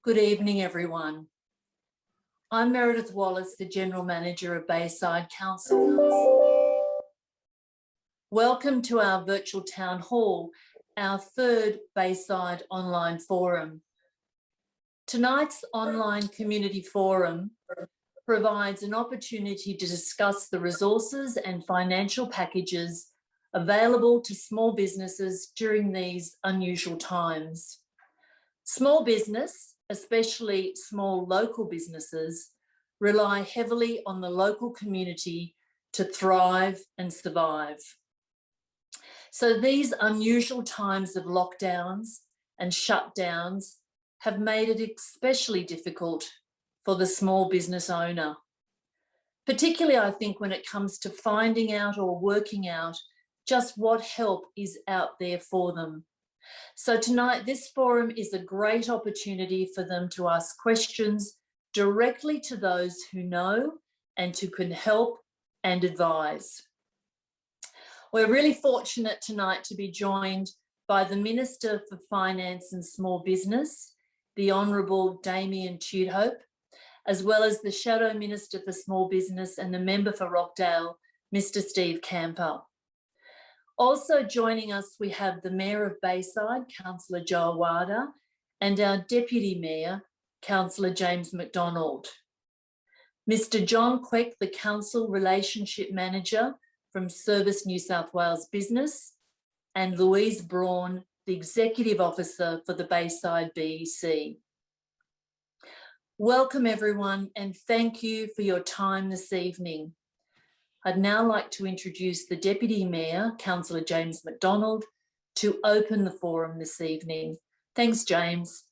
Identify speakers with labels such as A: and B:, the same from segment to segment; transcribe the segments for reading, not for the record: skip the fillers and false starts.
A: Good evening, everyone. I'm Meredith Wallace, the General Manager of Bayside Council. Welcome to our virtual town hall, our third Bayside online forum. Tonight's online community forum provides an opportunity to discuss the resources and financial packages available to small businesses during these unusual times. Small business, especially small local businesses, rely heavily on the local community to thrive and survive. So these unusual times of lockdowns and shutdowns have made it especially difficult for the small business owner. Particularly, I think, when it comes to finding out or working out just what help is out there for them. So tonight, this forum is a great opportunity for them to ask questions directly to those who know and who can help and advise. We're really fortunate tonight to be joined by the Minister for Finance and Small Business, the Honourable Damien Tudehope, as well as the Shadow Minister for Small Business and the Member for Rockdale, Mr. Steve Kamper. Also joining us, we have the Mayor of Bayside, Councillor Joe Awada, and our Deputy Mayor, Councillor James Macdonald. Mr. John Quek, the Council Relationship Manager from Service New South Wales Business, and Louise Braun, the Executive Officer for the Bayside BEC. Welcome everyone, and thank you for your time this evening. I'd now like to introduce the Deputy Mayor, Councillor James Macdonald, to open the forum this evening. Thanks, James.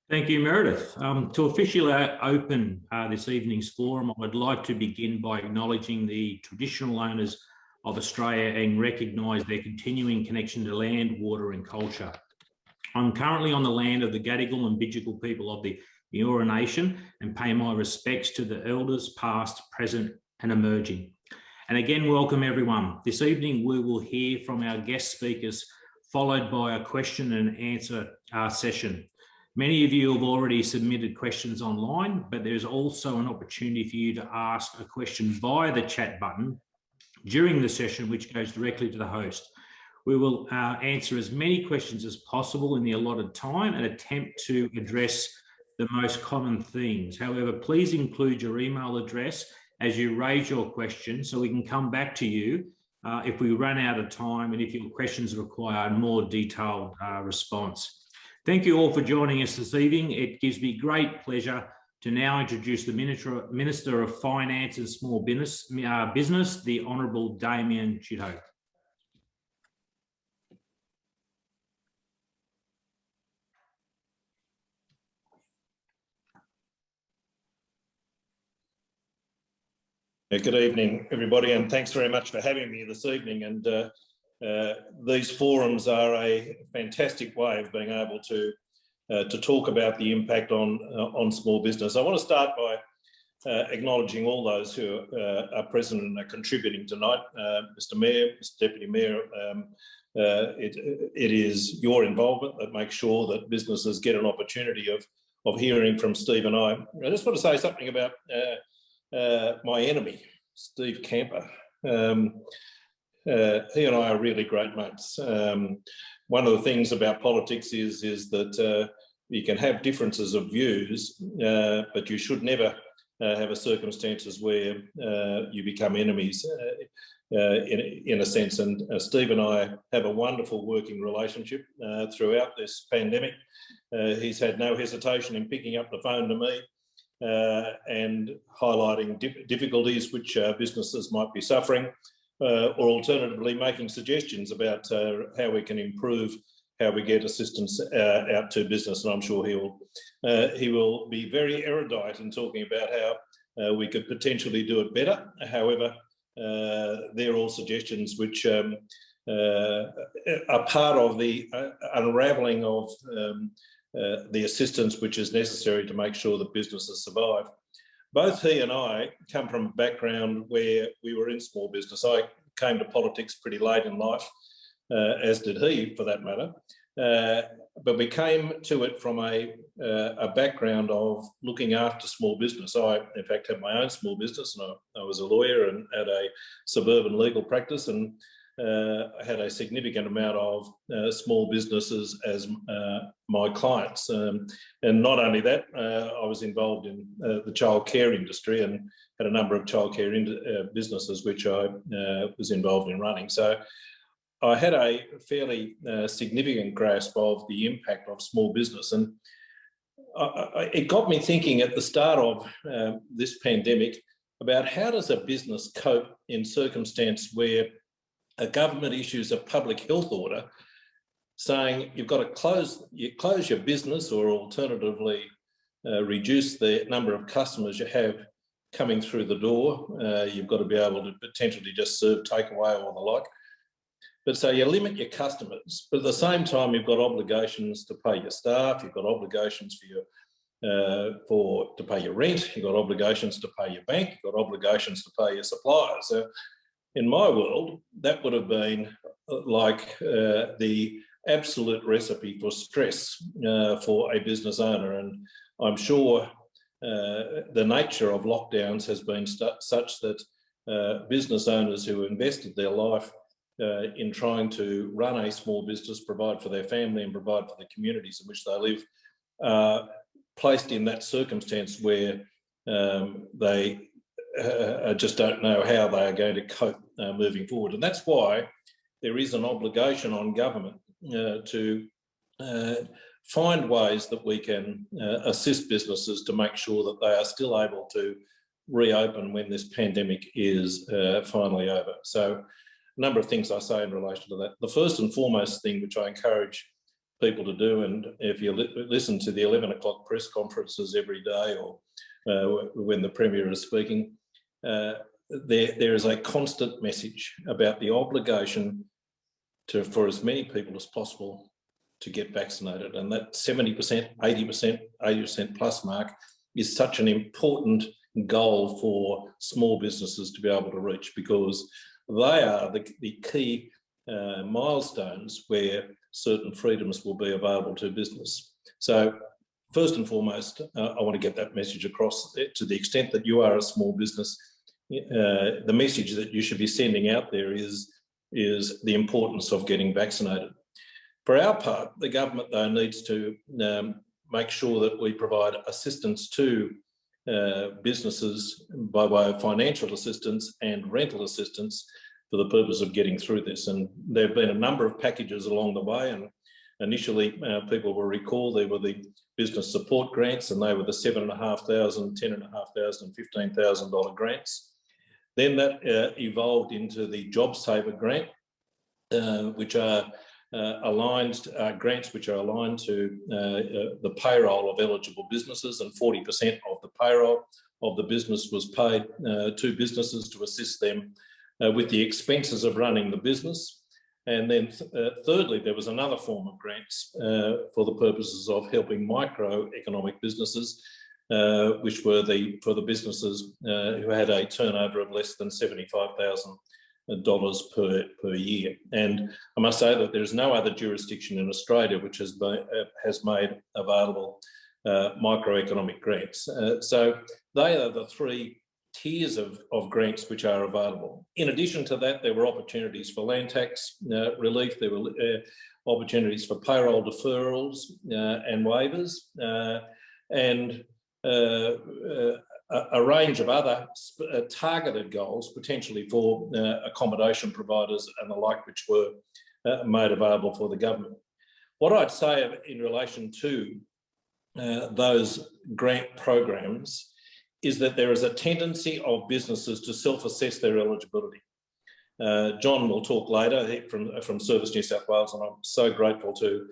B: Thank you, Meredith. To officially open this evening's forum, I would like to begin by acknowledging the traditional owners of Australia and recognise their continuing connection to land, water and culture. I'm currently on the land of the Gadigal and Bidjigal people of the Eora Nation and pay my respects to the elders past, present and emerging. And again, welcome everyone. This evening we will hear from our guest speakers, followed by a question and answer session. Many of you have already submitted questions online, but there's also an opportunity for you to ask a question via the chat button during the session, which goes directly to the host. We will answer as many questions as possible in the allotted time and attempt to address the most common themes. However, please include your email address as you raise your question so we can come back to you if we run out of time and if your questions require a more detailed response. Thank you all for joining us this evening. It gives me great pleasure to now introduce the Minister of Finance and Small Business, the Honourable Damien Tudehope.
C: Good evening, everybody, and thanks very much for having me this evening. And these forums are a fantastic way of being able to talk about the impact on small business. I want to start by acknowledging all those who are present and are contributing tonight. Mr. Mayor, Mr. Deputy Mayor, it is your involvement that makes sure that businesses get an opportunity of hearing from Steve and I. I just want to say something about my enemy, Steve Kamper. He and I are really great mates. One of the things about politics is that you can have differences of views, but you should never have a circumstances where you become enemies in a sense. And Steve and I have a wonderful working relationship throughout this pandemic. He's had no hesitation in picking up the phone to me and highlighting difficulties which businesses might be suffering, or alternatively making suggestions about how we can improve how we get assistance out to business. And I'm sure he will be very erudite in talking about how we could potentially do it better. However, they're all suggestions which are part of the unravelling of the assistance which is necessary to make sure that businesses survive. Both he and I come from a background where we were in small business. I came to politics pretty late in life, as did he for that matter. but we came to it from a background of looking after small business. I, in fact, had my own small business, and I was a lawyer and had a suburban legal practice, and I had a significant amount of small businesses as my clients. And not only that, I was involved in the childcare industry and had a number of childcare businesses which I was involved in running. So I had a fairly significant grasp of the impact of small business, and it got me thinking at the start of this pandemic about how does a business cope in circumstance where a government issues a public health order saying you've got to close your business, or alternatively reduce the number of customers you have coming through the door. You've got to be able to potentially just serve takeaway or the like. But so you limit your customers, but at the same time, you've got obligations to pay your staff, you've got obligations to pay your rent, you've got obligations to pay your bank, you've got obligations to pay your suppliers. So in my world, that would have been like the absolute recipe for stress for a business owner. And I'm sure the nature of lockdowns has been such that business owners who invested their life in trying to run a small business, provide for their family and provide for the communities in which they live, placed in that circumstance where they just don't know how they are going to cope moving forward. And that's why there is an obligation on government to find ways that we can assist businesses to make sure that they are still able to reopen when this pandemic is finally over. So a number of things I say in relation to that. The first and foremost thing which I encourage people to do, and if you listen to the 11 o'clock press conferences every day, or when the Premier is speaking, there is a constant message about the obligation for as many people as possible to get vaccinated. And that 70%, 80%, 80% plus mark is such an important goal for small businesses to be able to reach, because they are the key milestones where certain freedoms will be available to business. So first and foremost, I want to get that message across. To the extent that you are a small business, the message that you should be sending out there is the importance of getting vaccinated. For our part, the government, though, needs to make sure that we provide assistance to businesses by way of financial assistance and rental assistance for the purpose of getting through this. And there have been a number of packages along the way, and initially people will recall there were the business support grants, and they were the $7,500, $10,500 and $15,000 grants. Then that evolved into the JobSaver grant, which are aligned grants which are aligned to the payroll of eligible businesses, and 40% of the payroll of the business was paid to businesses to assist them with the expenses of running the business. And then thirdly, there was another form of grants for the purposes of helping microeconomic businesses, which were for the businesses who had a turnover of less than $75,000 per year. And I must say that there is no other jurisdiction in Australia which has made available microeconomic grants. So they are the three tiers of grants which are available. In addition to that, there were opportunities for land tax relief, there were opportunities for payroll deferrals and waivers, and a range of other targeted goals, potentially for accommodation providers and the like, which were made available for the government. What I'd say in relation to those grant programs is that there is a tendency of businesses to self-assess their eligibility. John will talk later from Service New South Wales, and I'm so grateful to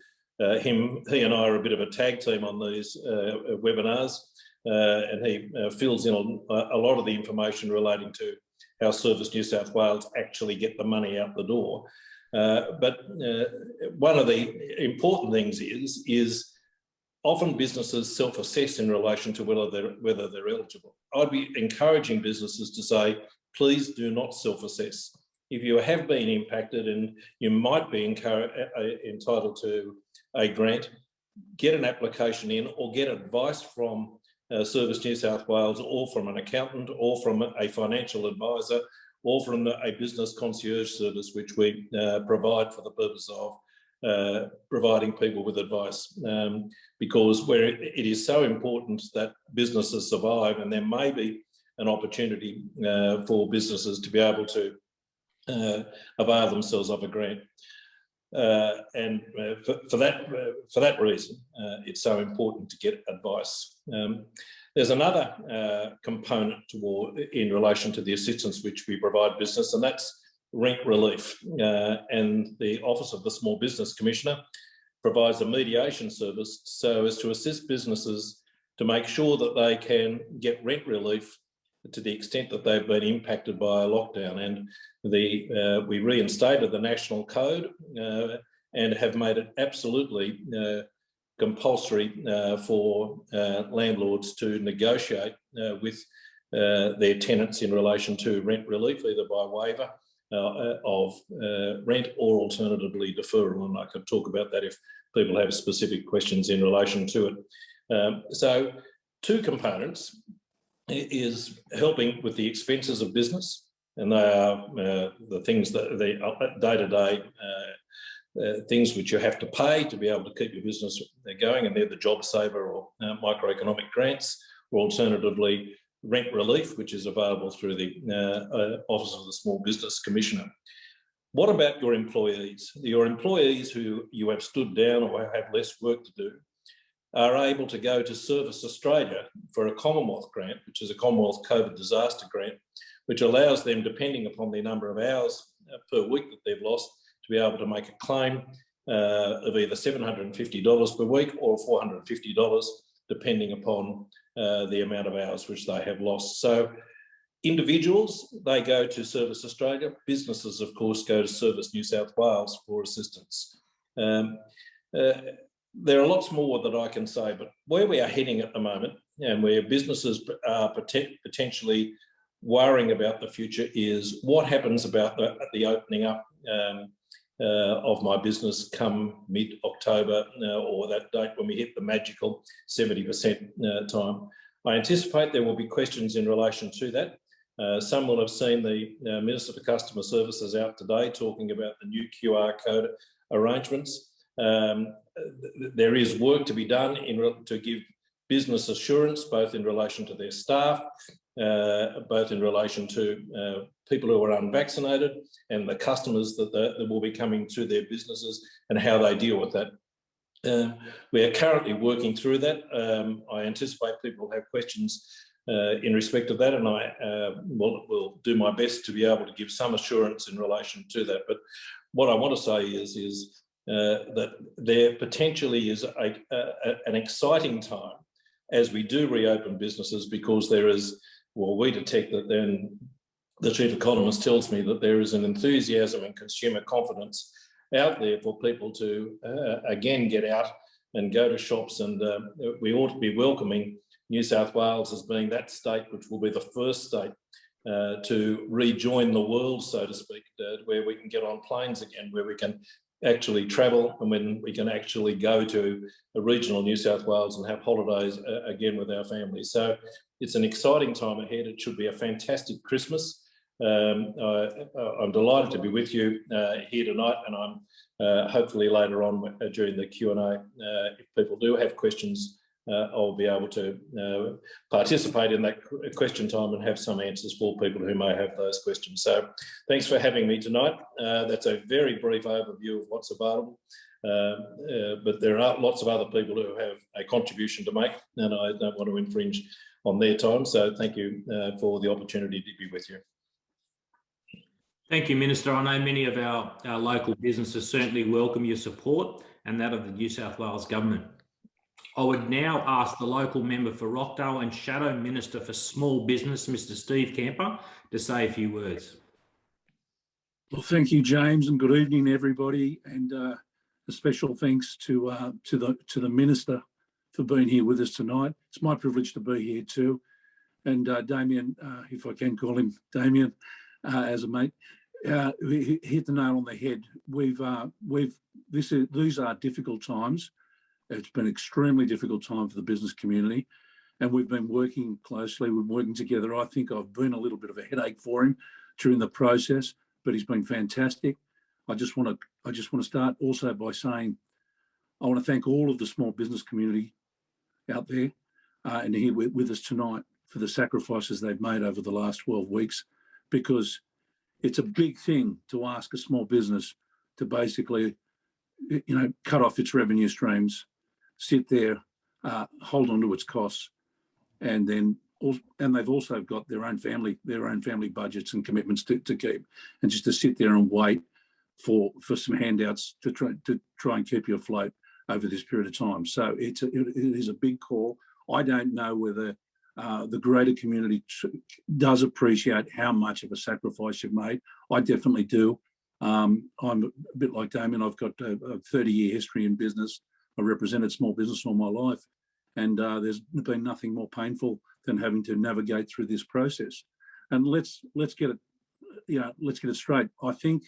C: him. He and I are a bit of a tag team on these webinars, and he fills in a lot of the information relating to how Service New South Wales actually get the money out the door. But one of the important things is often businesses self-assess in relation to whether they're eligible. I'd be encouraging businesses to say, please do not self-assess. If you have been impacted and you might be entitled to a grant, get an application in or get advice from Service New South Wales or from an accountant or from a financial advisor or from a business concierge service, which we provide for the purpose of providing people with advice, because where it is so important that businesses survive, and there may be an opportunity for businesses to be able to avail themselves of a grant. And for that reason, it's so important to get advice. There's another component in relation to the assistance which we provide business, and that's rent relief. And the Office of the Small Business Commissioner provides a mediation service so as to assist businesses to make sure that they can get rent relief to the extent that they've been impacted by a lockdown. And we reinstated the National Code and have made it absolutely compulsory for landlords to negotiate with their tenants in relation to rent relief, either by waiver of rent or alternatively deferral. And I could talk about that if people have specific questions in relation to it. So two components is helping with the expenses of business, and they are the things that the day-to-day things which you have to pay to be able to keep your business going, and they're the job saver or microeconomic grants, or alternatively rent relief, which is available through the Office of the Small Business Commissioner. What about your employees? Your employees who you have stood down or have less work to do are able to go to Service Australia for a Commonwealth grant, which is a Commonwealth COVID disaster grant, which allows them, depending upon the number of hours per week that they've lost, to be able to make a claim of either $750 per week or $450, depending upon the amount of hours which they have lost. So individuals, they go to Service Australia. Businesses, of course, go to Service New South Wales for assistance. There are lots more that I can say, but where we are heading at the moment and where businesses are potentially worrying about the future is what happens about the opening up of my business come mid-October or that date when we hit the magical 70% time. I anticipate there will be questions in relation to that. Some will have seen the Minister for Customer Services out today talking about the new QR code arrangements. There is work to be done to give business assurance, both in relation to their staff, both in relation to people who are unvaccinated and the customers that will be coming to their businesses and how they deal with that. We are currently working through that. I anticipate people will have questions in respect of that, and I will do my best to be able to give some assurance in relation to that. But what I want to say is that there potentially is an exciting time as we do reopen businesses, because there is, well, we detect that then the chief economist tells me that there is an enthusiasm and consumer confidence out there for people to again get out and go to shops, and we ought to be welcoming New South Wales as being that state which will be the first state to rejoin the world, so to speak, where we can get on planes again, where we can actually travel, and when we can actually go to a regional New South Wales and have holidays again with our families. So it's an exciting time ahead. It should be a fantastic Christmas. I'm delighted to be with you here tonight, and I'm hopefully later on during the Q&A, if people do have questions, I'll be able to participate in that question time and have some answers for people who may have those questions. So thanks for having me tonight. That's a very brief overview of what's available, but there are lots of other people who have a contribution to make, and I don't want to infringe on their time. So thank you for the opportunity to be with you.
B: Thank you, Minister. I know many of our local businesses certainly welcome your support and that of the New South Wales Government. I would now ask the local member for Rockdale and Shadow Minister for Small Business, Mr. Steve Kamper, to say a few words.
D: Well, thank you, James, and good evening, everybody. And a special thanks to the Minister for being here with us tonight. It's my privilege to be here too. And Damien, if I can call him Damien, as a mate, he hit the nail on the head. We've these are difficult times. It's been an extremely difficult time for the business community, and we've been working closely. We're working together. I think I've been a little bit of a headache for him during the process, but he's been fantastic. I just want to start also by saying I want to thank all of the small business community out there and here with us tonight for the sacrifices they've made over the last 12 weeks, because it's a big thing to ask a small business to basically, cut off its revenue streams, sit there, hold on to its costs, and they've also got their own family budgets and commitments to keep, and just to sit there and wait for some handouts to try and keep you afloat over this period of time. So it is a big call. I don't know whether the greater community does appreciate how much of a sacrifice you've made. I definitely do. I'm a bit like Damien. I've got a 30-year history in business. I represented small business all my life, and there's been nothing more painful than having to navigate through this process. And let's get it straight. I think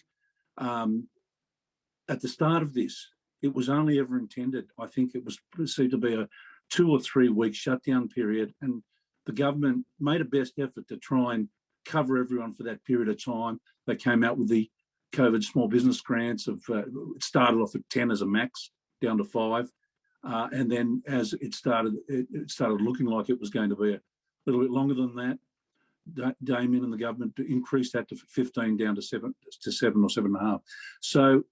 D: at the start of this, it was only ever intended, I think it was perceived to be a 2 or 3 week shutdown period, and the government made a best effort to try and cover everyone for that period of time. They came out with the COVID small business grants of it started off at 10 as a max, down to 5, and then as it started looking like it was going to be a little bit longer than that. Damien and the government increased that to 15, down to 7 or 7.5. So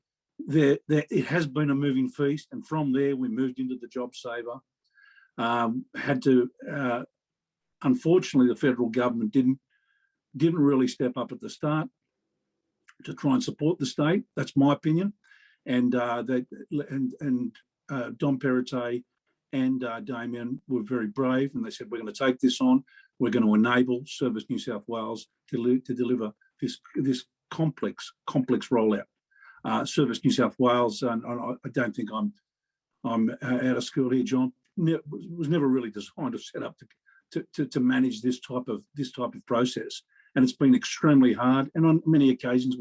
D: it has been a moving feast, and from there we moved into the JobSaver. Unfortunately, the federal government didn't really step up at the start to try and support the state. That's my opinion. And Dom Perrottet and Damien were very brave, and they said, we're going to take this on. We're going to enable Service New South Wales to deliver this complex rollout. Service New South Wales, and I don't think I'm out of school here, John, was never really designed or set up to manage this type of process, and it's been extremely hard. And on many occasions,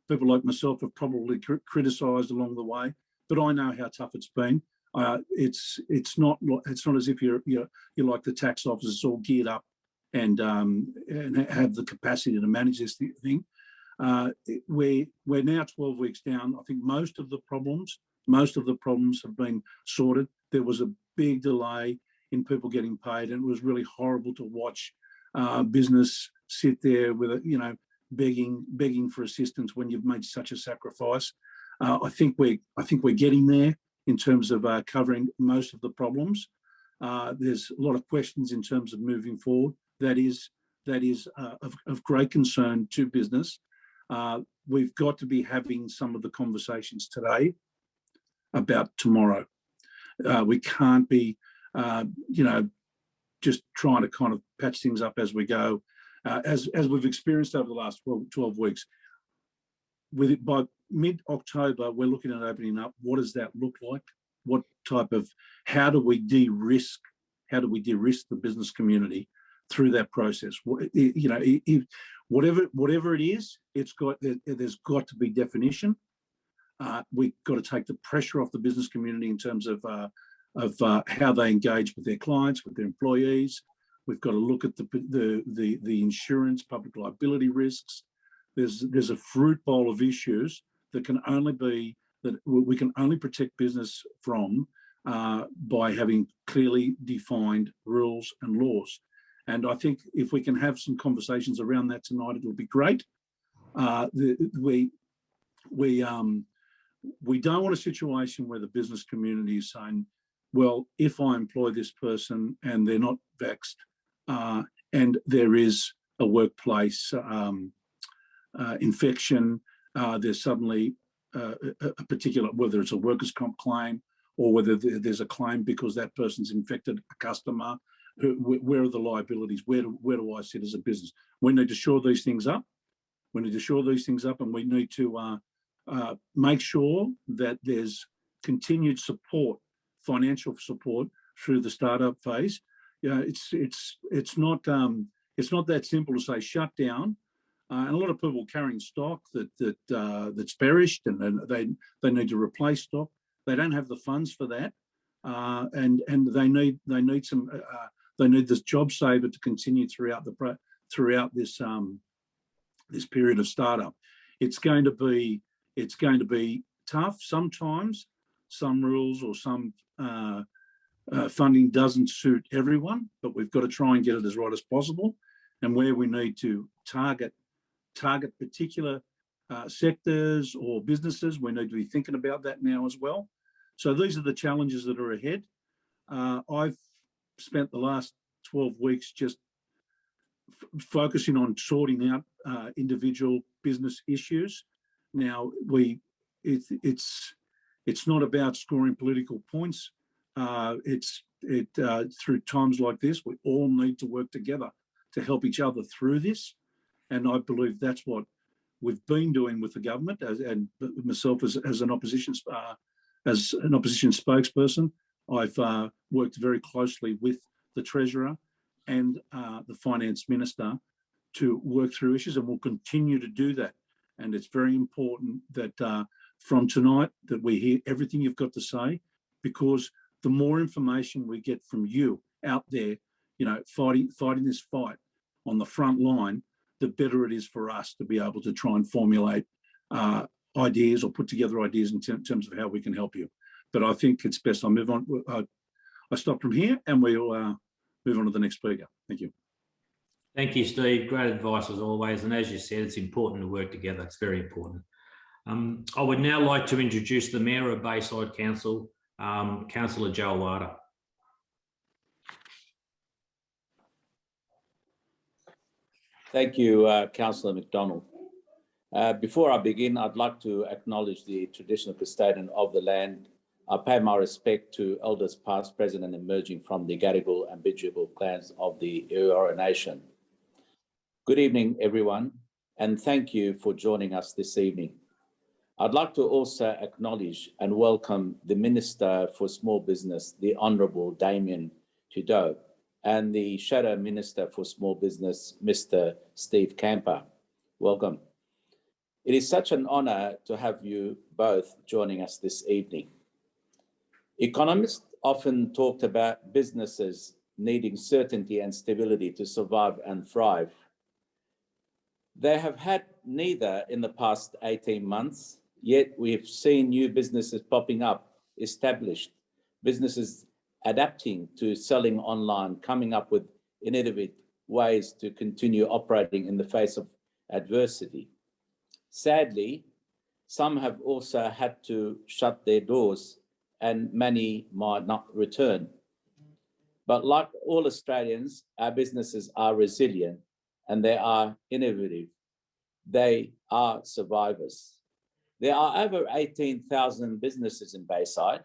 D: people like myself have probably criticised along the way, but I know how tough it's been. It's not as if you're like the tax officers all geared up and have the capacity to manage this thing. We're now 12 weeks down. I think most of the problems have been sorted. There was a big delay in people getting paid, and it was really horrible to watch business sit there with begging for assistance when you've made such a sacrifice. I think we're getting there in terms of covering most of the problems. There's a lot of questions in terms of moving forward. That is of great concern to business. We've got to be having some of the conversations today about tomorrow. We can't be, just trying to kind of patch things up as we go, as we've experienced over the last 12 weeks. By mid-October, we're looking at opening up. What does that look like? How do we de-risk the business community through that process? Whatever it is, there's got to be definition. We've got to take the pressure off the business community in terms of how they engage with their clients, with their employees. We've got to look at the insurance, public liability risks. There's a fruit bowl of issues that we can only protect business from by having clearly defined rules and laws. And I think if we can have some conversations around that tonight, it'll be great. We don't want a situation where the business community is saying, well, if I employ this person and they're not vaxxed, and there is a workplace infection, there's suddenly a particular, whether it's a workers' comp claim or whether there's a claim because that person's infected a customer, where are the liabilities? Where do I sit as a business? We need to shore these things up. And we need to make sure that there's continued support, financial support through the startup phase. It's not that simple to say shut down and a lot of people carrying stock that's perished, and they need to replace stock. They don't have the funds for that, and they need this job saver to continue throughout this this period of startup. It's going to be tough sometimes. Some rules or some funding doesn't suit everyone, but we've got to try and get it as right as possible. And where we need to target particular sectors or businesses, we need to be thinking about that now as well. So these are the challenges that are ahead. I've spent the last 12 weeks just focusing on sorting out individual business issues. Now, it's not about scoring political points. Through times like this, we all need to work together to help each other through this. And I believe that's what we've been doing with the government, and myself as an opposition spokesperson. I've worked very closely with the Treasurer and the Finance Minister to work through issues, and we'll continue to do that. And it's very important that from tonight that we hear everything you've got to say, because the more information we get from you out there, fighting this fight on the front line, the better it is for us to be able to try and formulate ideas or put together ideas in terms of how we can help you. But I think it's best I move on. I stop from here and we'll move on to the next speaker. Thank you.
B: Thank you, Steve. Great advice as always. And as you said, it's important to work together. It's very important. I would now like to introduce the Mayor of Bayside Council, Councillor Joe Awada.
E: Thank you, Councillor Macdonald. Before I begin, I'd like to acknowledge the traditional custodian of the land. I pay my respect to elders past, present and emerging from the Gadigal and Bidjigal clans of the Eora Nation. Good evening, everyone, and thank you for joining us this evening. I'd like to also acknowledge and welcome the Minister for Small Business, the Honourable Damien Tudehope, and the Shadow Minister for Small Business, Mr. Steve Kamper. Welcome. It is such an honour to have you both joining us this evening. Economists often talked about businesses needing certainty and stability to survive and thrive. They have had neither in the past 18 months, yet we've seen new businesses popping up, established businesses adapting to selling online, coming up with innovative ways to continue operating in the face of adversity. Sadly, some have also had to shut their doors and many might not return. But like all Australians, our businesses are resilient and they are innovative. They are survivors. There are over 18,000 businesses in Bayside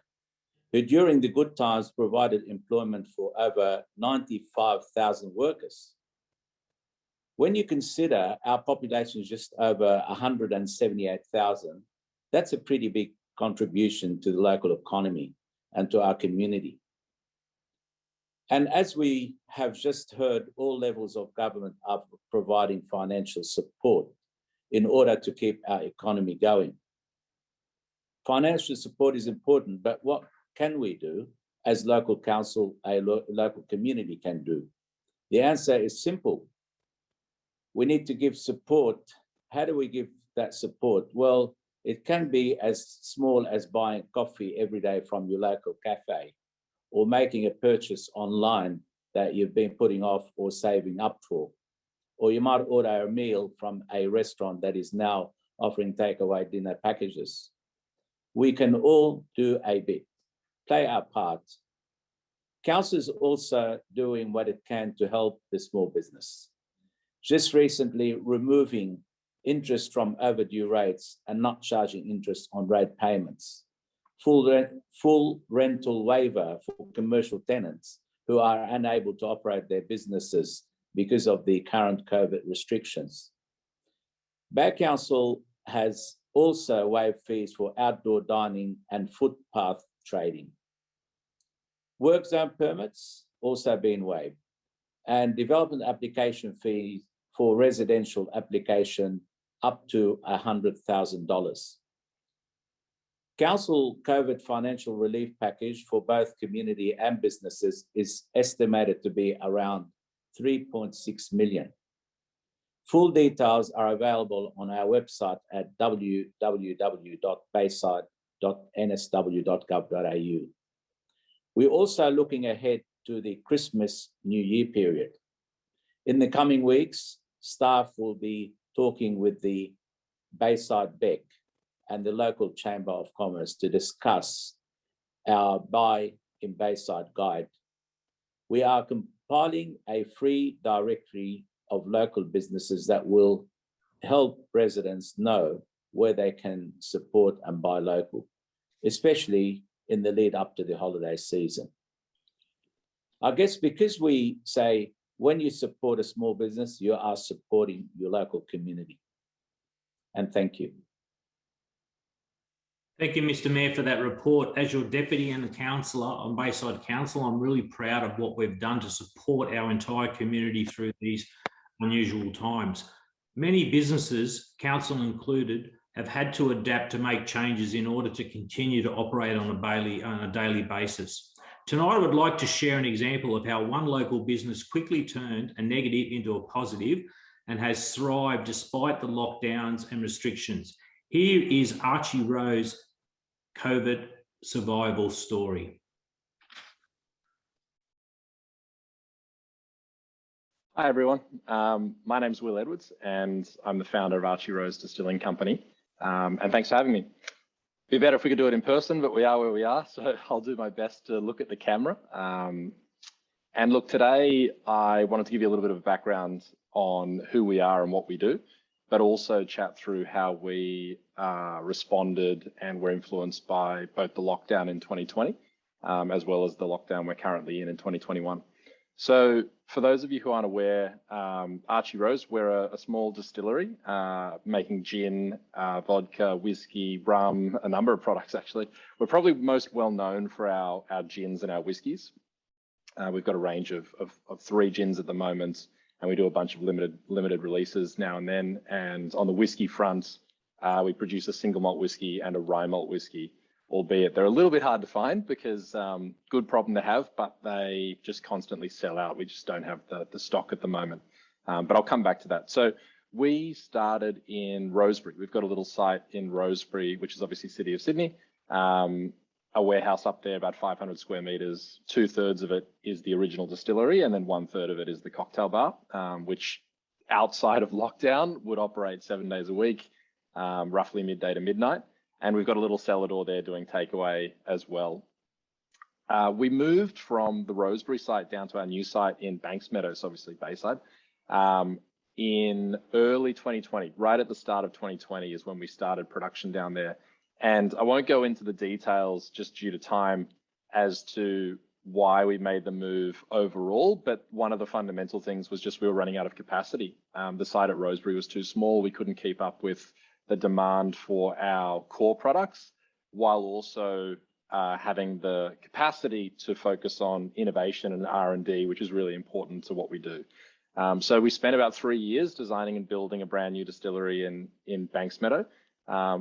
E: who during the good times provided employment for over 95,000 workers. When you consider our population is just over 178,000, that's a pretty big contribution to the local economy and to our community. And as we have just heard, all levels of government are providing financial support in order to keep our economy going. Financial support is important, but what can we do as local council, a local community can do? The answer is simple. We need to give support. How do we give that support? Well, it can be as small as buying coffee every day from your local cafe, or making a purchase online that you've been putting off or saving up for. Or you might order a meal from a restaurant that is now offering takeaway dinner packages. We can all do a bit, play our part. Council is also doing what it can to help the small business. Just recently removing interest from overdue rates and not charging interest on rate payments. Full rental waiver for commercial tenants who are unable to operate their businesses because of the current COVID restrictions. Bay Council has also waived fees for outdoor dining and footpath trading. Work zone permits also been waived, and development application fees for residential application up to $100,000. Council COVID financial relief package for both community and businesses is estimated to be around 3.6 million. Full details are available on our website at www.bayside.nsw.gov.au. We're also looking ahead to the Christmas New Year period. In the coming weeks, staff will be talking with the Bayside Bec and the local Chamber of Commerce to discuss our Buy in Bayside guide. We are compiling a free directory of local businesses that will help residents know where they can support and buy local, especially in the lead up to the holiday season. I guess because we say when you support a small business, you are supporting your local community. And thank you.
B: Thank you, Mr. Mayor, for that report. As your deputy and the councillor on Bayside Council, I'm really proud of what we've done to support our entire community through these unusual times. Many businesses, council included, have had to adapt to make changes in order to continue to operate on a daily basis. Tonight, I would like to share an example of how one local business quickly turned a negative into a positive and has thrived despite the lockdowns and restrictions. Here is Archie Rowe's COVID survival story.
F: Hi everyone, my name's Will Edwards and I'm the founder of Archie Rowe's Distilling Company, and thanks for having me. Be better if we could do it in person, but we are where we are, so I'll do my best to look at the camera. And look, today I wanted to give you a little bit of a background on who we are and what we do, but also chat through how we responded and were influenced by both the lockdown in 2020, as well as the lockdown we're currently in 2021. So for those of you who aren't aware, Archie Rowe's, we're a small distillery making gin, vodka, whiskey, rum, a number of products actually. We're probably most well known for our gins and our whiskies. We've got a range of 3 gins at the moment, and we do a bunch of limited releases now and then. And on the whiskey front, we produce a single malt whiskey and a rye malt whiskey, albeit they're a little bit hard to find because good problem to have, but they just constantly sell out. We just don't have the stock at the moment, but I'll come back to that. So we started in Rosebery. We've got a little site in Rosebery, which is obviously City of Sydney, a warehouse up there, about 500 square meters. 2/3 of it is the original distillery, and then 1/3 of it is the cocktail bar, which outside of lockdown would operate 7 days a week, roughly midday to midnight. And we've got a little cellar door there doing takeaway as well. We moved from the Rosebery site down to our new site in Banks Meadows, obviously Bayside, in early 2020. Right at the start of 2020 is when we started production down there. And I won't go into the details just due to time as to why we made the move overall, but one of the fundamental things was just we were running out of capacity. The site at Rosebery was too small. We couldn't keep up with the demand for our core products, while also having the capacity to focus on innovation and R&D, which is really important to what we do. So we spent about 3 years designing and building a brand new distillery in Banks Meadow,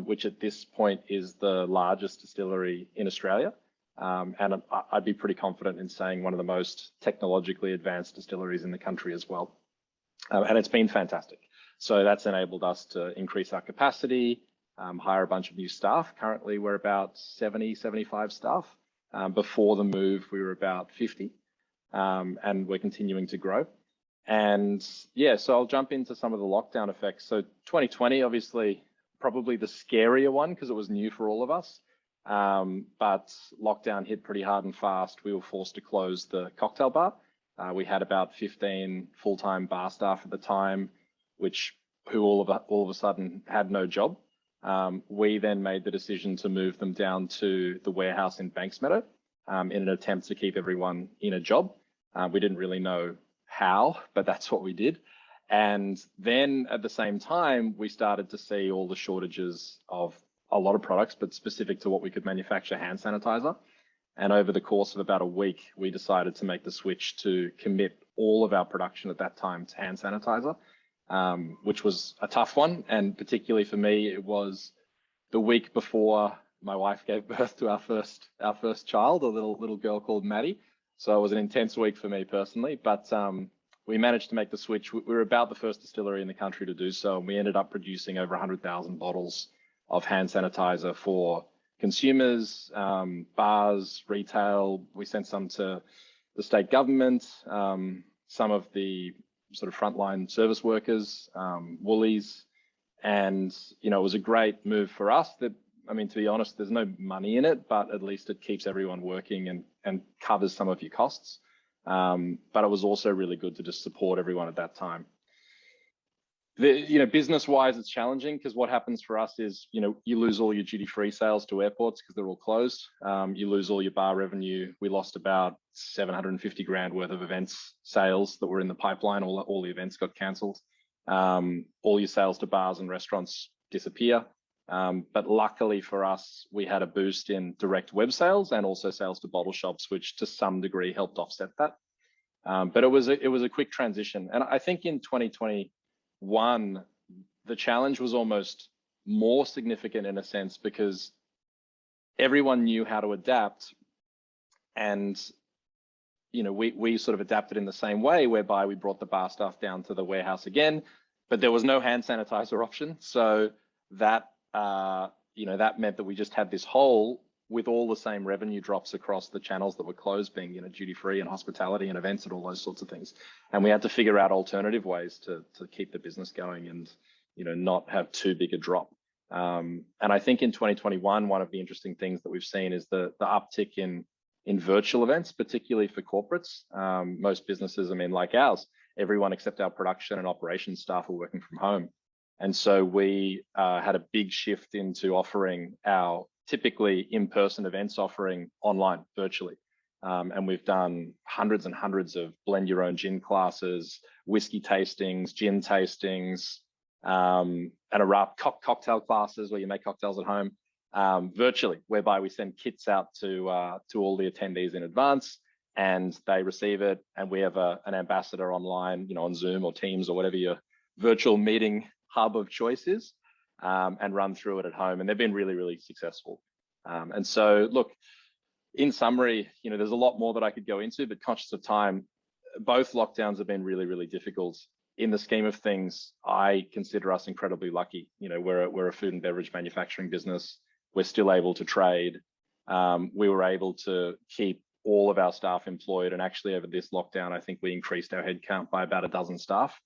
F: which at this point is the largest distillery in Australia. And I'd be pretty confident in saying one of the most technologically advanced distilleries in the country as well. And it's been fantastic. So that's enabled us to increase our capacity, hire a bunch of new staff. Currently, we're about 70, 75 staff. Before the move, we were about 50, and we're continuing to grow. And yeah, so I'll jump into some of the lockdown effects. So 2020, obviously, probably the scarier one because it was new for all of us. But lockdown hit pretty hard and fast. We were forced to close the cocktail bar. We had about 15 full-time bar staff at the time, who all of a sudden had no job. We then made the decision to move them down to the warehouse in Banks Meadow in an attempt to keep everyone in a job. We didn't really know how, but that's what we did. And then at the same time, we started to see all the shortages of a lot of products, but specific to what we could manufacture, hand sanitizer. And over the course of about a week, we decided to make the switch to commit all of our production at that time to hand sanitizer. which was a tough one. And particularly for me, it was the week before my wife gave birth to our first child, a little girl called Maddie. So it was an intense week for me personally, but we managed to make the switch. We were about the first distillery in the country to do so, and we ended up producing over 100,000 bottles of hand sanitizer for consumers, bars, retail. We sent some to the state government, some of the sort of frontline service workers, Woolies, and it was a great move for us. That, I mean, to be honest, there's no money in it, but at least it keeps everyone working and covers some of your costs. But it was also really good to just support everyone at that time. Business-wise, it's challenging because what happens for us is, you lose all your duty-free sales to airports because they're all closed. You lose all your bar revenue. We lost about 750 grand worth of events sales that were in the pipeline. All the events got cancelled. All your sales to bars and restaurants disappear. But luckily for us, we had a boost in direct web sales and also sales to bottle shops, which to some degree helped offset that. But it was a quick transition. And I think in 2021, the challenge was almost more significant in a sense because everyone knew how to adapt. And, we sort of adapted in the same way, whereby we brought the bar staff down to the warehouse again, but there was no hand sanitizer option. So that meant that we just had this hole with all the same revenue drops across the channels that were closed, being, duty free and hospitality and events and all those sorts of things. And we had to figure out alternative ways to keep the business going and, not have too big a drop. And I think in 2021, one of the interesting things that we've seen is the uptick in virtual events, particularly for corporates. Most businesses, like ours, everyone except our production and operations staff are working from home. And so we had a big shift into offering our typically in-person events offering online, virtually. And we've done hundreds and hundreds of blend your own gin classes, whiskey tastings, gin tastings, and cocktail classes where you make cocktails at home virtually, whereby we send kits out to all the attendees in advance and they receive it. And we have an ambassador online, on Zoom or Teams or whatever your virtual meeting hub of choice is, and run through it at home. And they've been really, really successful. And so, look, in summary, there's a lot more that I could go into, but conscious of time, both lockdowns have been really, really difficult. In the scheme of things, I consider us incredibly lucky. We're a food and beverage manufacturing business. We're still able to trade. We were able to keep all of our staff employed. And actually over this lockdown, I think we increased our headcount by about a dozen staff.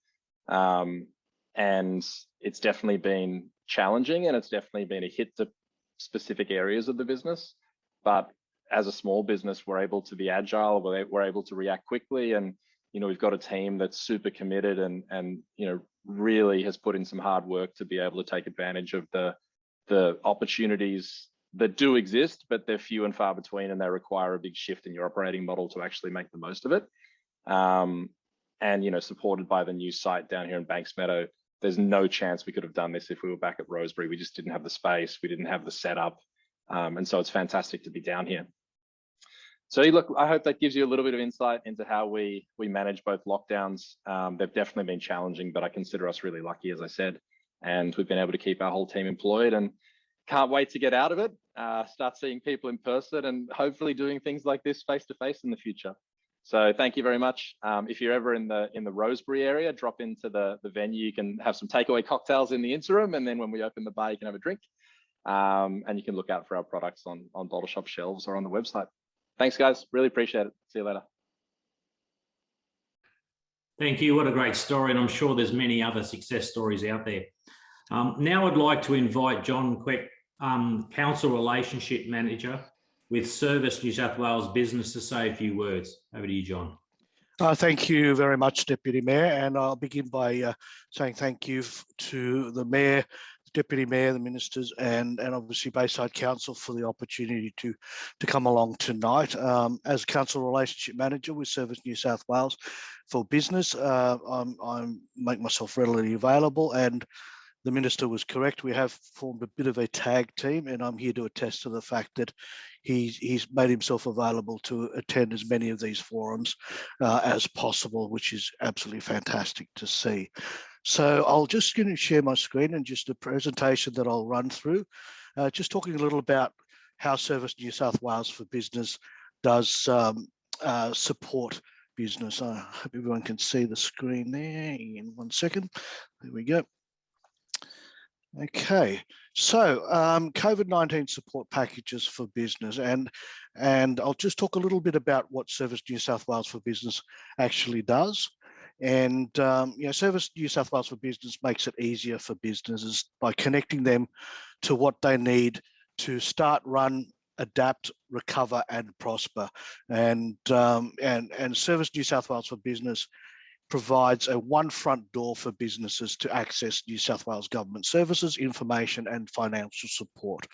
F: And it's definitely been challenging and it's definitely been a hit to specific areas of the business. But as a small business, we're able to be agile, we're able to react quickly. And, we've got a team that's super committed and really has put in some hard work to be able to take advantage of the opportunities that do exist, but they're few and far between and they require a big shift in your operating model to actually make the most of it. And, supported by the new site down here in Banksmeadow, there's no chance we could have done this if we were back at Rosebery. We just didn't have the space. We didn't have the setup. And so it's fantastic to be down here. So look, I hope that gives you a little bit of insight into how we manage both lockdowns. They've definitely been challenging, but I consider us really lucky, as I said, and we've been able to keep our whole team employed and can't wait to get out of it, start seeing people in person and hopefully doing things like this face-to-face in the future. So thank you very much. If you're ever in the Rosebery area, drop into the venue. You can have some takeaway cocktails in the interim, and then when we open the bar, you can have a drink. And you can look out for our products on bottle shop shelves or on the website. Thanks, guys. Really appreciate it. See you later.
B: Thank you. What a great story. And I'm sure there's many other success stories out there. Now I'd like to invite John Quek, Council Relationship Manager with Service New South Wales Business, to say a few words. Over to you, John.
G: Thank you very much, Deputy Mayor. And I'll begin by saying thank you to the Mayor, Deputy Mayor, the Ministers, and obviously Bayside Council for the opportunity to come along tonight. As Council Relationship Manager with Service New South Wales for Business, I make myself readily available, and the Minister was correct. We have formed a bit of a tag team, and I'm here to attest to the fact that he's made himself available to attend as many of these forums as possible, which is absolutely fantastic to see. So I'll just going to share my screen and just a presentation that I'll run through, just talking a little about how Service New South Wales for Business does support business. I hope everyone can see the screen there in 1 second. There we go. Okay, so COVID-19 support packages for business, and I'll just talk a little bit about what Service New South Wales for Business actually does. And Service New South Wales for Business makes it easier for businesses by connecting them to what they need to start, run, adapt, recover, and prosper. And Service New South Wales for Business provides a one front door for businesses to access New South Wales government services, information, and financial support.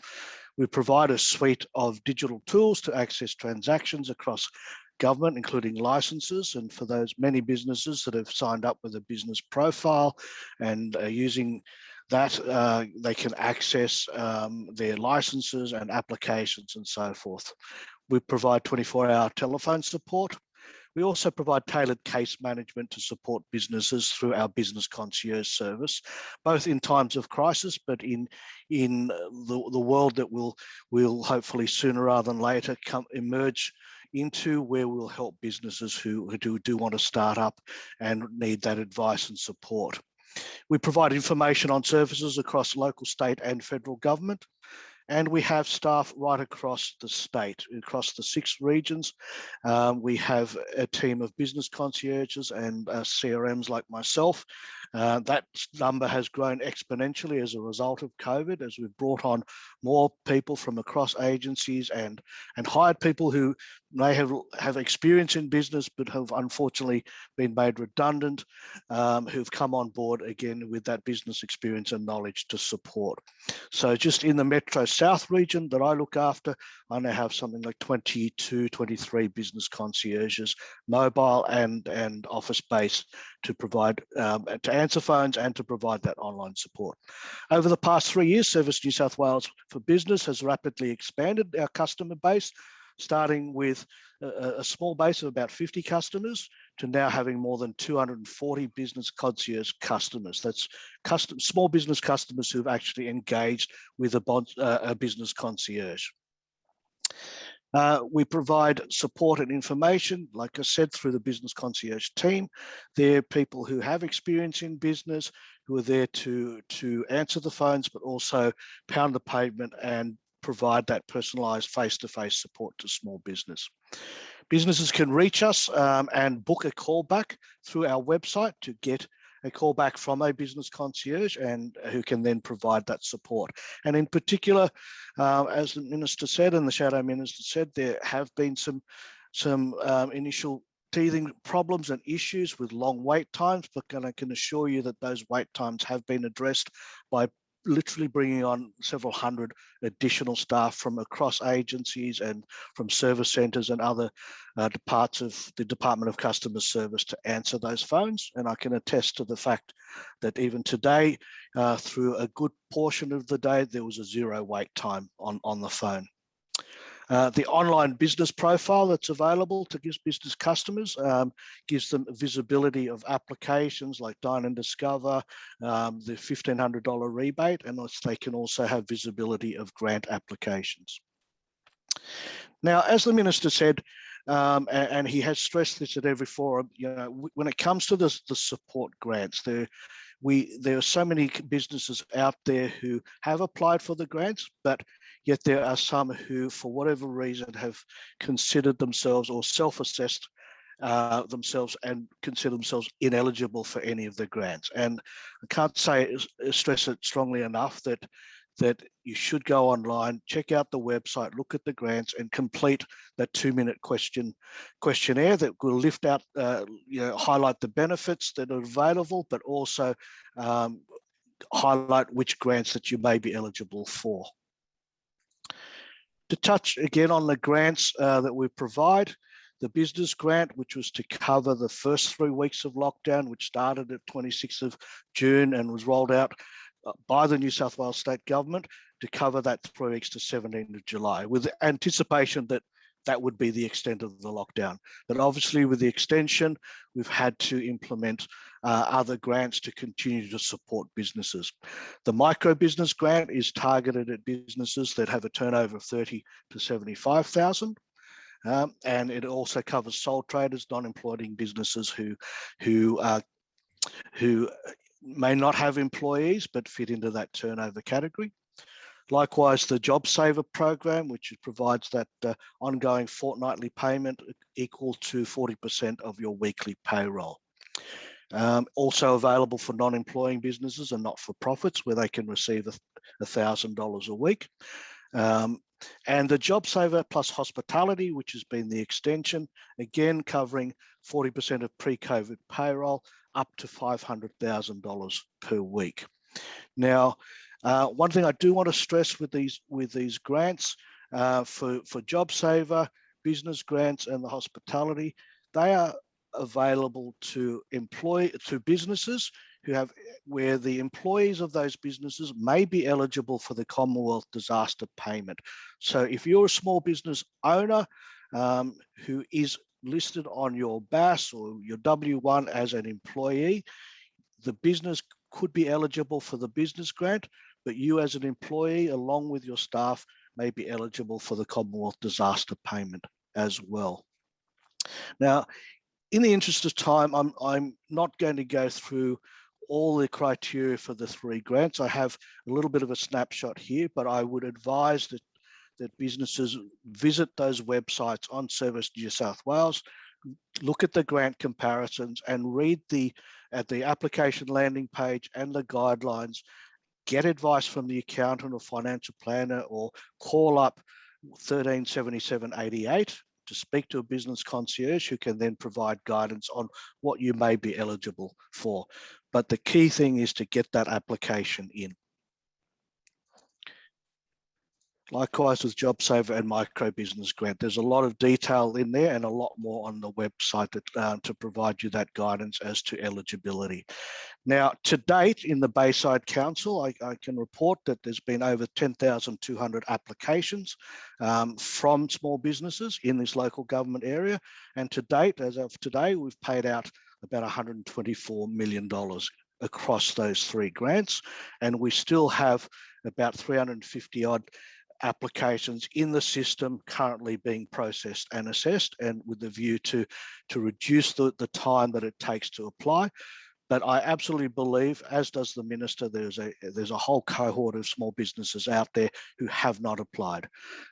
G: We provide a suite of digital tools to access transactions across government, including licenses, and for those many businesses that have signed up with a business profile and are using that, they can access their licenses and applications and so forth. We provide 24-hour telephone support. We also provide tailored case management to support businesses through our business concierge service, both in times of crisis, but in the world that will hopefully sooner rather than later emerge into, where we'll help businesses who do want to start up and need that advice and support. We provide information on services across local, state and federal government. And we have staff right across the state, across the 6 regions. We have a team of business concierges and CRMs like myself. That number has grown exponentially as a result of COVID, as we've brought on more people from across agencies and hired people who may have experience in business but have unfortunately been made redundant, who've come on board again with that business experience and knowledge to support. So just in the Metro South region that I look after, I now have something like 22, 23 business concierges, mobile and office based, to provide, to answer phones and to provide that online support. Over the past 3 years, Service New South Wales for Business has rapidly expanded our customer base, starting with a small base of about 50 customers to now having more than 240 business concierge customers. That's small business customers who've actually engaged with a business concierge. We provide support and information, like I said, through the business concierge team. They're people who have experience in business, who are there to answer the phones, but also pound the pavement and provide that personalised face-to-face support to small business. Businesses can reach us and book a callback through our website to get a callback from a business concierge, and who can then provide that support. And in particular, as the Minister said and the Shadow Minister said, there have been some initial teething problems and issues with long wait times, but I can assure you that those wait times have been addressed by literally bringing on several hundred additional staff from across agencies and from service centres and other parts of the Department of Customer Service to answer those phones. And I can attest to the fact that even today, through a good portion of the day, there was a 0 wait time on the phone. The online business profile that's available to give business customers gives them visibility of applications like Dine and Discover, the $1,500 rebate, and they can also have visibility of grant applications. Now, as the Minister said, and he has stressed this at every forum, when it comes to the support grants, there are so many businesses out there who have applied for the grants, but yet there are some who, for whatever reason, have considered themselves or self-assessed themselves and consider themselves ineligible for any of the grants. And I can't stress it strongly enough that you should go online, check out the website, look at the grants, and complete that 2-minute questionnaire that will lift out, highlight the benefits that are available, but also highlight which grants that you may be eligible for. To touch again on the grants that we provide, the business grant, which was to cover the first 3 weeks of lockdown, which started at 26th of June and was rolled out by the New South Wales State Government to cover that 3 weeks to 17th of July, with anticipation that that would be the extent of the lockdown. But obviously with the extension, we've had to implement other grants to continue to support businesses. The micro business grant is targeted at businesses that have a turnover of 30 to 75,000. And it also covers sole traders, non-employed businesses who may not have employees but fit into that turnover category. Likewise, the Job Saver program, which provides that ongoing fortnightly payment equal to 40% of your weekly payroll. Also available for non-employing businesses and not-for-profits, where they can receive $1,000 a week. And the Job Saver plus hospitality, which has been the extension, again covering 40% of pre-COVID payroll, up to $500,000 per week. Now, one thing I do want to stress with these grants for Job Saver, business grants, and the hospitality, they are available to businesses where the employees of those businesses may be eligible for the Commonwealth disaster payment. So if you're a small business owner who is listed on your BAS or your W1 as an employee, the business could be eligible for the business grant, but you as an employee, along with your staff, may be eligible for the Commonwealth disaster payment as well. Now, in the interest of time, I'm not going to go through all the criteria for the 3 grants. I have a little bit of a snapshot here, but I would advise that businesses visit those websites on Service New South Wales, look at the grant comparisons and read at the application landing page and the guidelines, get advice from the accountant or financial planner, or call up 137788 to speak to a business concierge who can then provide guidance on what you may be eligible for. But the key thing is to get that application in. Likewise with Job Saver and Micro Business Grant, there's a lot of detail in there and a lot more on the website to provide you that guidance as to eligibility. Now, to date in the Bayside Council, I can report that there's been over 10,200 applications from small businesses in this local government area. And to date, as of today, we've paid out about $124 million across those 3 grants. And we still have about 350 odd applications in the system currently being processed and assessed, and with the view to reduce the time that it takes to apply. But I absolutely believe, as does the Minister, there's a whole cohort of small businesses out there who have not applied.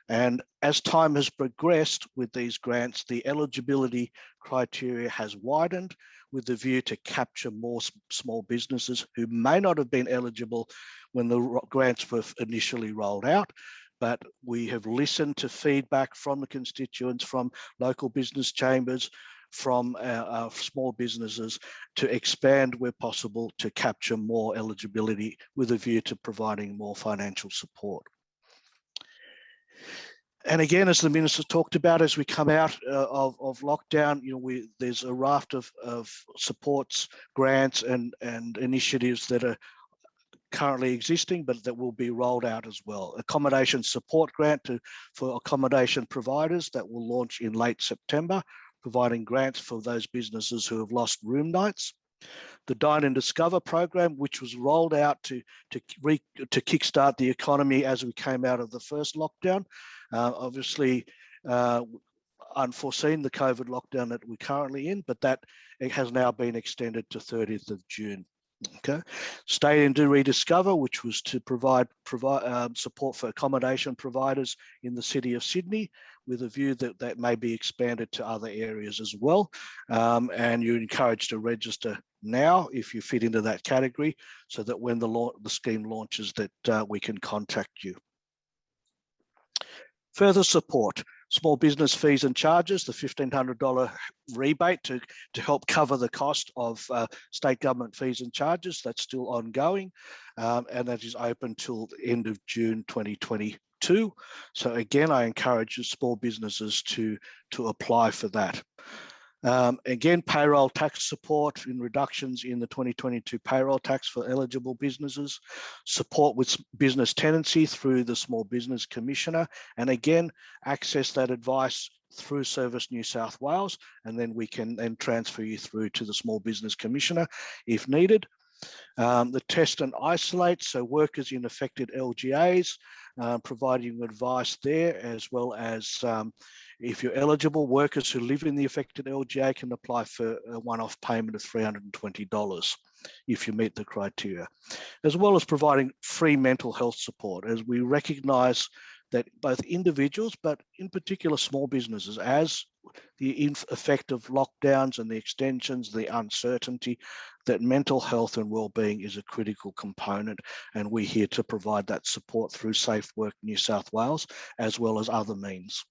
G: And as time has progressed with these grants, the eligibility criteria has widened with the view to capture more small businesses who may not have been eligible when the grants were initially rolled out. But we have listened to feedback from the constituents, from local business chambers, from our small businesses, to expand where possible to capture more eligibility with a view to providing more financial support. And again, as the Minister talked about, as we come out of lockdown, there's a raft of supports, grants and initiatives that are currently existing, but that will be rolled out as well. Accommodation support grant for accommodation providers that will launch in late September, providing grants for those businesses who have lost room nights. The Dine and Discover program, which was rolled out to kickstart the economy as we came out of the first lockdown. Obviously, unforeseen, the COVID lockdown that we're currently in, but that it has now been extended to 30th of June. Okay, Stay and Do Rediscover, which was to provide support for accommodation providers in the City of Sydney, with a view that may be expanded to other areas as well. And you're encouraged to register now if you fit into that category, so that when the scheme launches, that we can contact you. Further support. Small business fees and charges, the $1,500 rebate to help cover the cost of state government fees and charges. That's still ongoing, and that is open till the end of June 2022. So again, I encourage small businesses to apply for that. Again, payroll tax support in reductions in the 2022 payroll tax for eligible businesses, support with business tenancy through the Small Business Commissioner, and again, access that advice through Service New South Wales, and then we can then transfer you through to the Small Business Commissioner if needed. The test and isolate, so workers in affected LGAs, providing advice there, as well as if you're eligible, workers who live in the affected LGA can apply for a one-off payment of $320 if you meet the criteria, as well as providing free mental health support, as we recognise that both individuals, but in particular small businesses, as the effect of lockdowns and the extensions, the uncertainty, that mental health and wellbeing is a critical component, and we're here to provide that support through Safe Work New South Wales, as well as other means.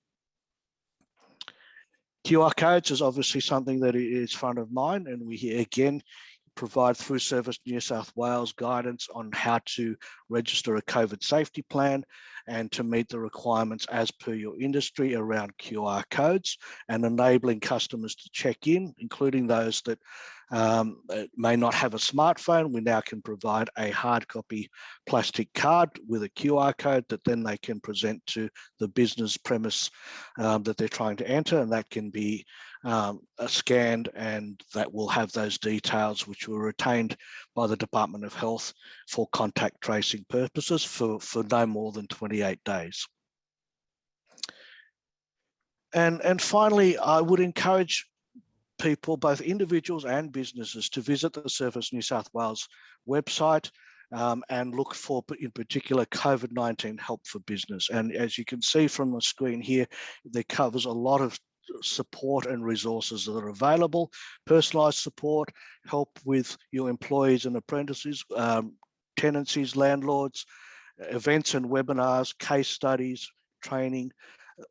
G: QR codes is obviously something that is front of mind, and we here again provide through Service New South Wales guidance on how to register a COVID safety plan and to meet the requirements as per your industry around QR codes, and enabling customers to check in, including those that may not have a smartphone. We now can provide a hard copy plastic card with a QR code that then they can present to the business premise that they're trying to enter, and that can be scanned, and that will have those details which were retained by the Department of Health for contact tracing purposes for no more than 28 days. And finally, I would encourage people, both individuals and businesses, to visit the Service New South Wales website and look for, in particular, COVID-19 help for business. And as you can see from the screen here, there covers a lot of support and resources that are available: personalised support, help with your employees and apprentices, tenancies, landlords, events and webinars, case studies, training,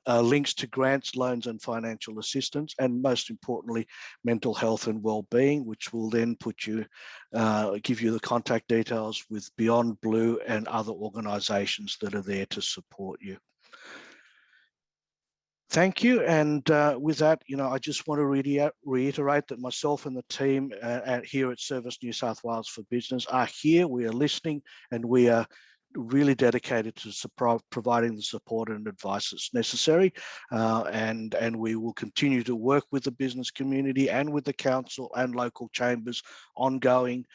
G: links to grants, loans and financial assistance, and most importantly, mental health and wellbeing, which will then put you, give you the contact details with Beyond Blue and other organisations that are there to support you. Thank you. And with that, I just want to reiterate that myself and the team here at Service New South Wales for Business are here. We are listening, and we are really dedicated to providing the support and advice that's necessary. And we will continue to work with the business community and with the council and local chambers ongoing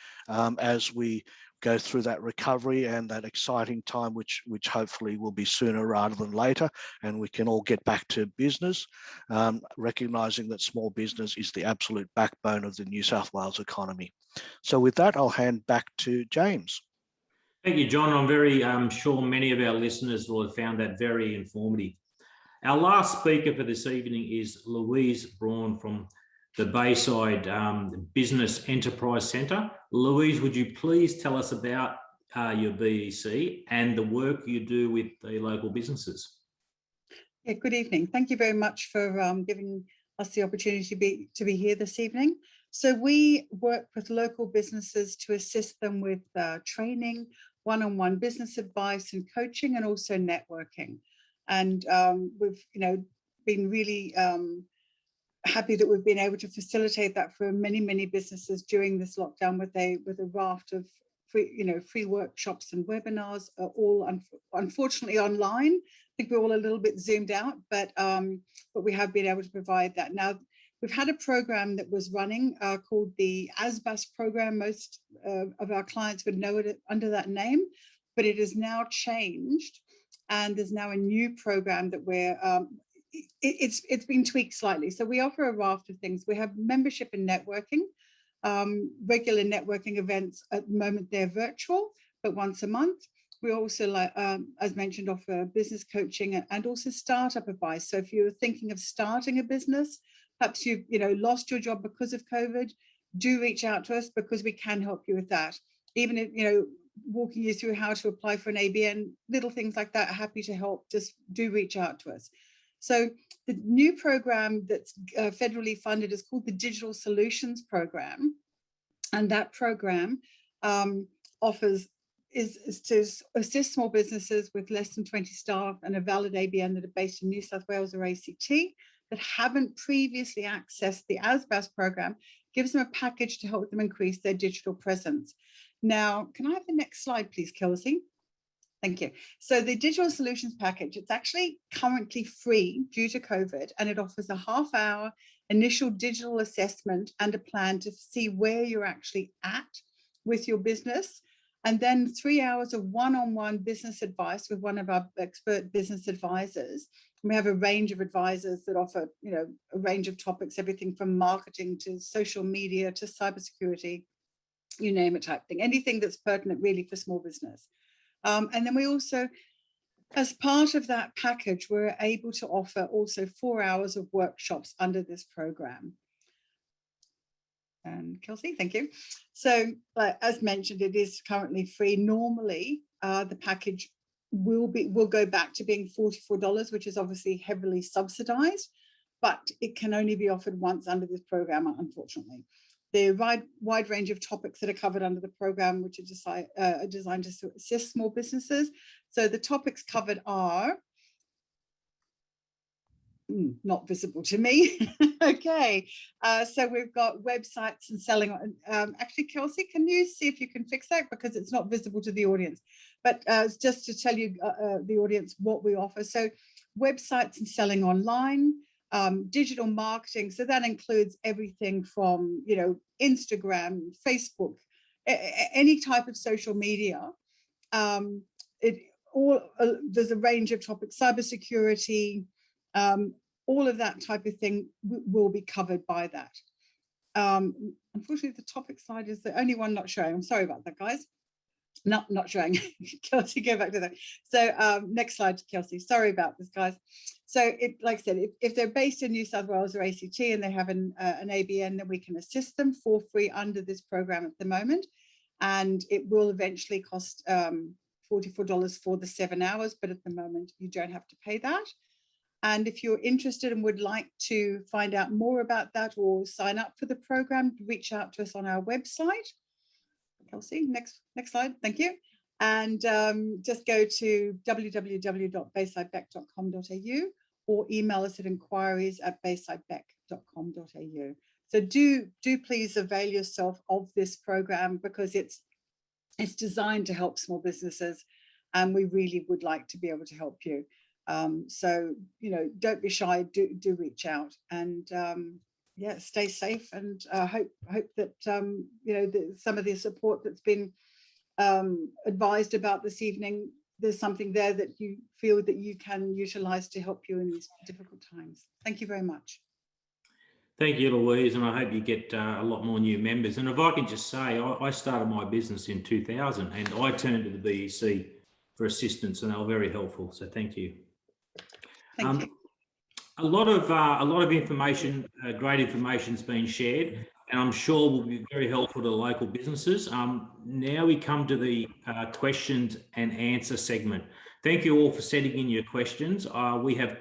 G: as we go through that recovery and that exciting time, which hopefully will be sooner rather than later, and we can all get back to business, recognising that small business is the absolute backbone of the New South Wales economy. So with that, I'll hand back to James.
B: Thank you, John. I'm very sure many of our listeners will have found that very informative. Our last speaker for this evening is Louise Braun from the Bayside Business Enterprise Centre. Louise, would you please tell us about your BEC and the work you do with the local businesses?
H: Yeah, good evening. Thank you very much for giving us the opportunity to be here this evening. So we work with local businesses to assist them with training, one-on-one business advice and coaching, and also networking. And we've been really happy that we've been able to facilitate that for many businesses during this lockdown with a raft of free workshops and webinars, all unfortunately online. I think we're all a little bit zoomed out, but we have been able to provide that. Now, we've had a program that was running called the ASBAS program. Most of our clients would know it under that name, but it has now changed, and there's now a new program that we're it's been tweaked slightly. So we offer a raft of things. We have membership and networking, regular networking events. At the moment, they're virtual, but once a month. We also, as mentioned, offer business coaching and also startup advice. So if you're thinking of starting a business, perhaps you've lost your job because of COVID, do reach out to us, because we can help you with that. Even if walking you through how to apply for an ABN, little things like that, happy to help. Just do reach out to us. So the new program that's federally funded is called the Digital Solutions Program, and that program is to assist small businesses with less than 20 staff and a valid ABN that are based in New South Wales or ACT that haven't previously accessed the ASBAS program, gives them a package to help them increase their digital presence. Now, can I have the next slide, please, Kelsey? Thank you. So the digital solutions package, it's actually currently free due to COVID, and it offers a half-hour initial digital assessment and a plan to see where you're actually at with your business. And then 3 hours of one-on-one business advice with one of our expert business advisors. We have a range of advisors that offer, a range of topics, everything from marketing to social media to cybersecurity, you name it type thing, anything that's pertinent really for small business. And then we also, as part of that package, we're able to offer also 4 hours of workshops under this program. And Kelsey, thank you. So as mentioned, it is currently free. Normally, the package will go back to being $44, which is obviously heavily subsidized, but it can only be offered once under this program, unfortunately. The wide range of topics that are covered under the program, which are designed to assist small businesses. So the topics covered are not visible to me. Okay, so we've got websites and selling. Actually, Kelsey, can you see if you can fix that, because it's not visible to the audience? But just to tell you, the audience, what we offer. So websites and selling online. Digital marketing, so that includes everything from Instagram, Facebook, any type of social media. There's a range of topics, cybersecurity, all of that type of thing will be covered by that. Unfortunately, the topic slide is the only one not showing. I'm sorry about that, guys. Not showing. Kelsey, go back to that. So next slide, Kelsey. Sorry about this, guys. So like I said, if they're based in New South Wales or ACT and they have an ABN, then we can assist them for free under this program at the moment. And it will eventually cost $44 for the 7 hours, but at the moment you don't have to pay that. And if you're interested and would like to find out more about that or sign up for the program, reach out to us on our website. Kelsey, next slide, thank you. And just go to www.baysidebec.com.au or email us at inquiries@baysidebec.com.au. So do please avail yourself of this program, because it's designed to help small businesses, and we really would like to be able to help you. So don't be shy, do reach out, and yeah, stay safe, and hope that some of the support that's been advised about this evening, there's something there that you feel that you can utilize to help you in these difficult times. Thank you very much.
B: Thank you, Louise, and I hope you get a lot more new members. And if I can just say, I started my business in 2000 and I turned to the BEC for assistance, and they were very helpful. So thank you.
H: Thank you.
B: A lot of information, great information has been shared, and I'm sure will be very helpful to local businesses. Now we come to the questions and answer segment. Thank you all for sending in your questions. We have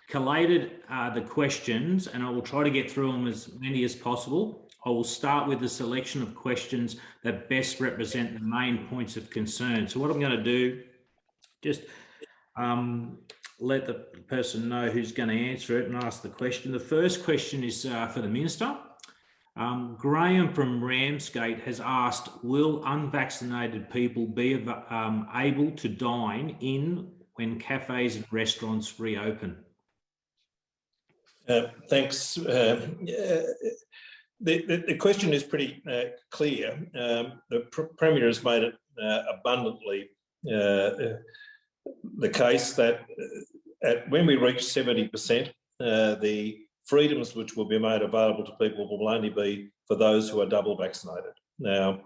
B: collated the questions, and I will try to get through them as many as possible. I will start with the selection of questions that best represent the main points of concern. So what I'm going to do, just let the person know who's going to answer it and ask the question. The first question is for the Minister. Graham from Ramsgate has asked, will unvaccinated people be able to dine in when cafes and restaurants reopen?
C: Thanks. The question is pretty clear. The Premier has made it abundantly the case that when we reach 70%, the freedoms which will be made available to people will only be for those who are double vaccinated. Now,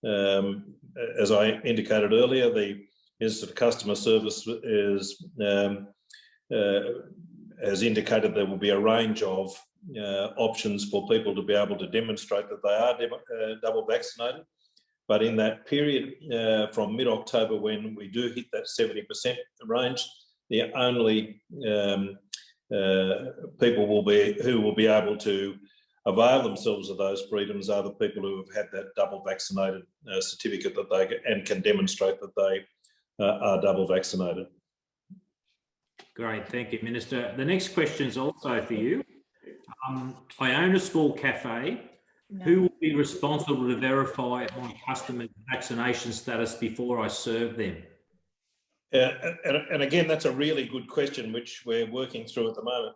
C: as I indicated earlier, the Minister for Customer Service has indicated there will be a range of options for people to be able to demonstrate that they are double vaccinated. But in that period from mid-October, when we do hit that 70% range, the only people who will be able to avail themselves of those freedoms are the people who have had that double vaccinated certificate that they and can demonstrate that they are double vaccinated.
B: Great, thank you, Minister. The next question is also for you. I own a small cafe Who will be responsible to verify my customers' vaccination status before I serve them?
C: And again, that's a really good question, which we're working through at the moment.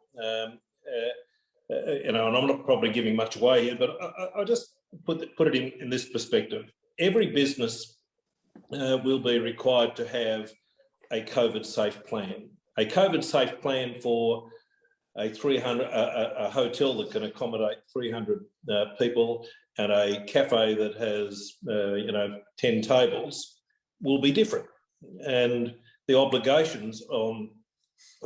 C: And I'm not probably giving much away here, but I'll just put it in this perspective. Every business will be required to have a COVID-safe plan. A COVID-safe plan for a hotel that can accommodate 300 people and a cafe that has 10 tables will be different, and the obligations on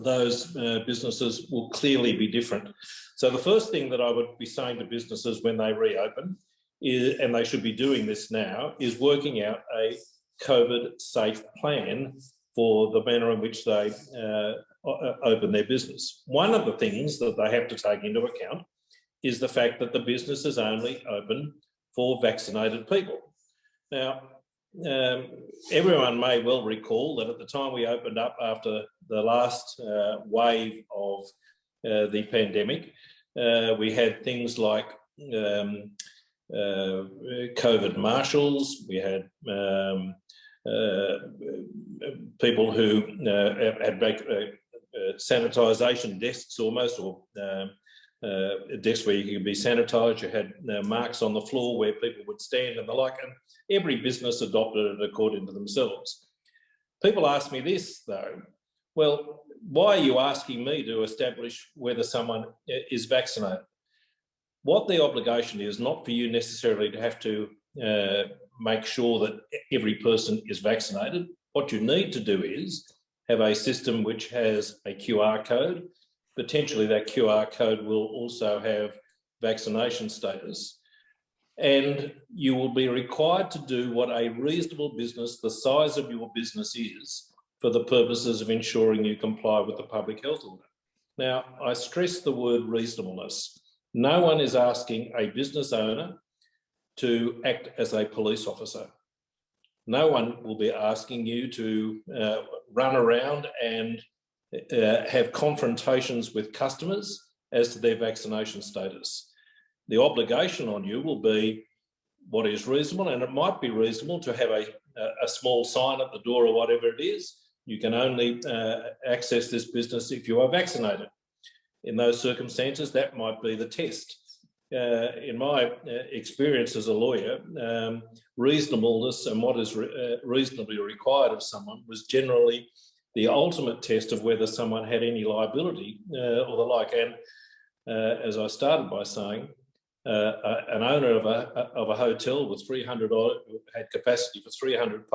C: those businesses will clearly be different. So the first thing that I would be saying to businesses when they reopen is, and they should be doing this now, is working out a COVID-safe plan for the manner in which they open their business. One of the things that they have to take into account is the fact that the business is only open for vaccinated people. Now, everyone may well recall that at the time we opened up after the last wave of the pandemic, we had things like COVID marshals, we had people who had sanitisation desks almost, or desks where you could be sanitised. You had marks on the floor where people would stand and the like, and every business adopted it according to themselves. People ask me this though, well, why are you asking me to establish whether someone is vaccinated? What the obligation is, not for you necessarily to have to make sure that every person is vaccinated. What you need to do is have a system which has a QR code. Potentially that QR code will also have vaccination status. And you will be required to do what a reasonable business, the size of your business is, for the purposes of ensuring you comply with the public health order. Now, I stress the word reasonableness. No one is asking a business owner to act as a police officer. No one will be asking you to run around and have confrontations with customers as to their vaccination status. The obligation on you will be what is reasonable, and it might be reasonable to have a small sign at the door or whatever it is. You can only access this business if you are vaccinated. In those circumstances, that might be the test. In my experience as a lawyer, reasonableness and what is reasonably required of someone was generally the ultimate test of whether someone had any liability or the like. And as I started by saying, an owner of a hotel with 300 had capacity for 300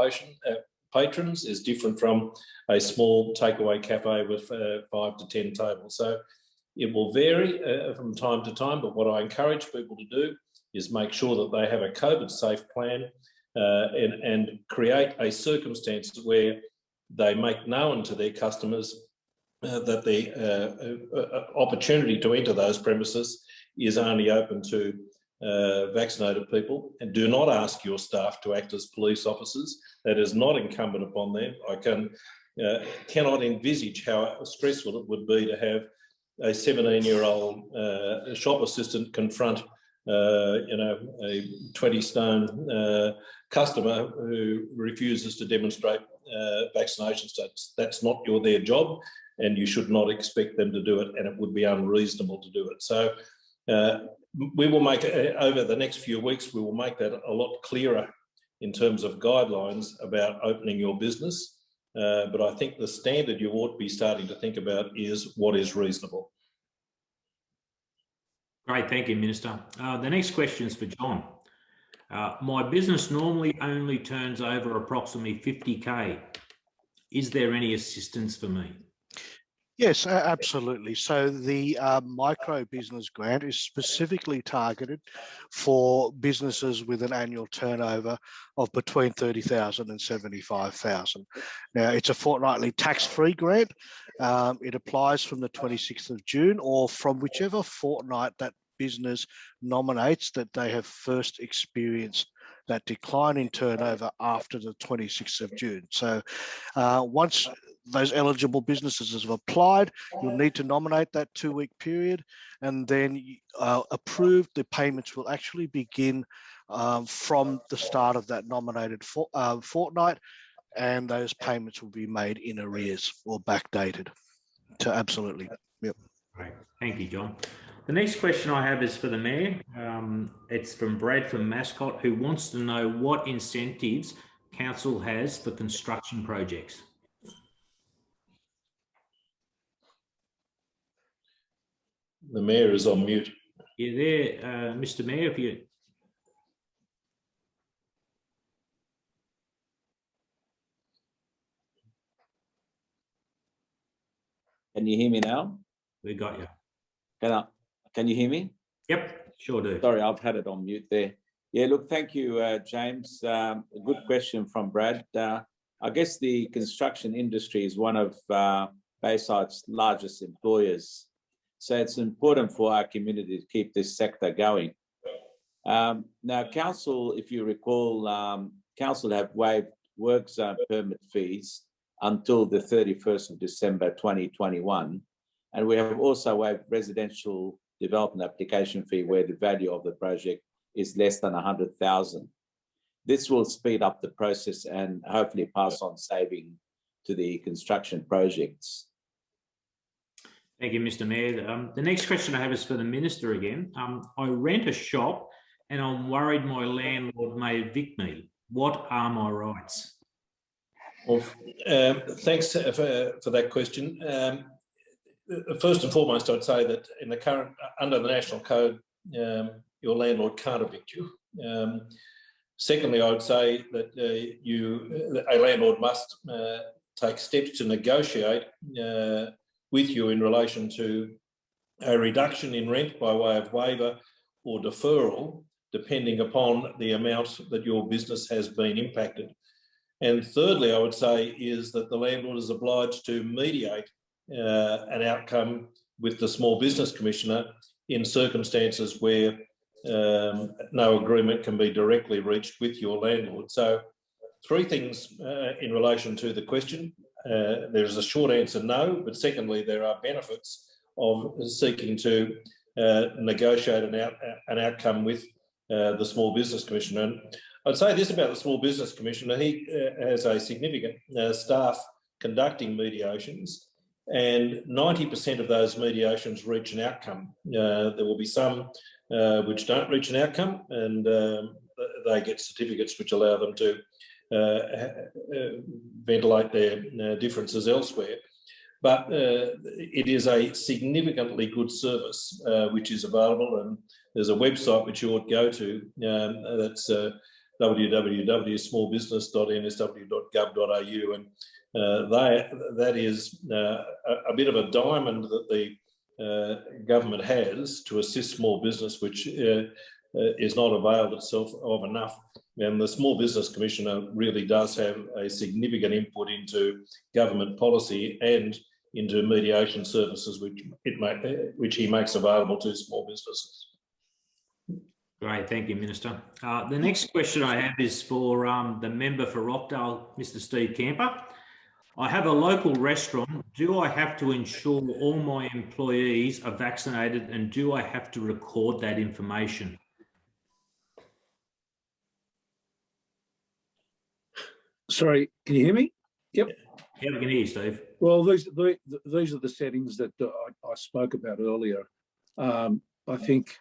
C: patrons is different from a small takeaway cafe with 5 to 10 tables. So it will vary from time to time, but what I encourage people to do is make sure that they have a COVID-safe plan and create a circumstance where they make known to their customers that the opportunity to enter those premises is only open to vaccinated people, and do not ask your staff to act as police officers. That is not incumbent upon them. I cannot envisage how stressful it would be to have a 17-year-old shop assistant confront a 20-stone customer who refuses to demonstrate vaccination status. That's not their job, and you should not expect them to do it, and it would be unreasonable to do it. So we will make, over the next few weeks, we will make that a lot clearer in terms of guidelines about opening your business. But I think the standard you ought to be starting to think about is what is reasonable.
B: Great, thank you, Minister. The next question is for John. My business normally only turns over approximately 50K. Is there any assistance for me?
G: Yes, absolutely. So the micro business grant is specifically targeted for businesses with an annual turnover of between 30,000 and 75,000. Now, it's a fortnightly tax-free grant. It applies from the 26th of June or from whichever fortnight that business nominates that they have first experienced that decline in turnover after the 26th of June. So once those eligible businesses have applied, you'll need to nominate that 2-week period, and then approved, the payments will actually begin from the start of that nominated fortnight, and those payments will be made in arrears or backdated. So absolutely, yep.
B: Great, thank you, John. The next question I have is for the Mayor. It's from Brad from Mascot, who wants to know what incentives Council has for construction projects.
C: The Mayor is on mute.
B: You there, Mr. Mayor, if you...
E: Can you hear me now?
B: We got you.
E: Can you hear me?
B: Yep, sure do.
E: Sorry, I've had it on mute there. Yeah, look, thank you, James. A good question from Brad. I guess the construction industry is one of Bayside's largest employers. So it's important for our community to keep this sector going. Now, Council, if you recall, Council have waived work zone permit fees until the 31st of December 2021. And we have also waived residential development application fee where the value of the project is less than 100,000. This will speed up the process and hopefully pass on saving to the construction projects.
B: Thank you, Mr. Mayor. The next question I have is for the Minister again. I rent a shop and I'm worried my landlord may evict me. What are my rights?
C: Well, thanks for that question. First and foremost, I'd say that in the current, under the National Code, your landlord can't evict you. Secondly, I would say that a landlord must take steps to negotiate with you in relation to a reduction in rent by way of waiver or deferral, depending upon the amount that your business has been impacted. And thirdly, I would say is that the landlord is obliged to mediate an outcome with the Small Business Commissioner in circumstances where no agreement can be directly reached with your landlord. So 3 things in relation to the question. There's a short answer, no, but secondly, there are benefits of seeking to negotiate an outcome with the Small Business Commissioner. And I'd say this about the Small Business Commissioner, he has a significant staff conducting mediations, and 90% of those mediations reach an outcome. There will be some which don't reach an outcome, and they get certificates which allow them to ventilate their differences elsewhere. But it is a significantly good service which is available, and there's a website which you ought to go to. That's www.smallbusiness.nsw.gov.au, and that is a bit of a diamond that the government has to assist small business, which is not availed itself of enough. And the Small Business Commissioner really does have a significant input into government policy and into mediation services which he makes available to small businesses.
B: Great, thank you, Minister. The next question I have is for the member for Rockdale, Mr. Steve Kamper. I have a local restaurant. Do I have to ensure all my employees are vaccinated, and do I have to record that information?
D: Sorry, can you hear me? Yep.
B: Yeah, we can hear you, Steve.
D: Well, these are the settings that I spoke about earlier. I think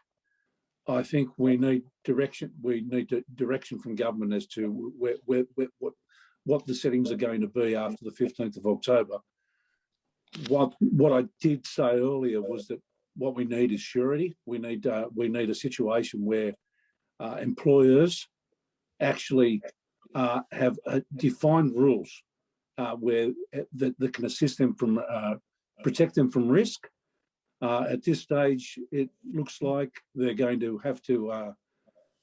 D: we need direction. We need direction from government as to what the settings are going to be after the 15th of October. What I did say earlier was that what we need is surety. We need a situation where employers actually have defined rules where that can assist them from protect them from risk. At this stage, it looks like they're going to have to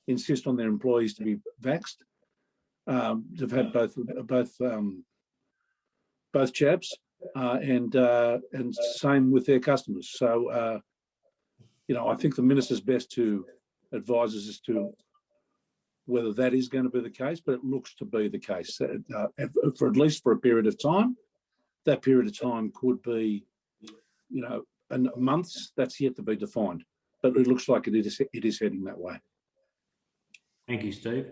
D: insist on their employees to be vaxxed. They've had both jabs, and same with their customers. So, I think the minister's best to advise us as to whether that is going to be the case, but it looks to be the case for at least for a period of time. that period of time could be, you know, months. That's yet to be defined, but it looks like it is heading that way.
B: Thank you, Steve.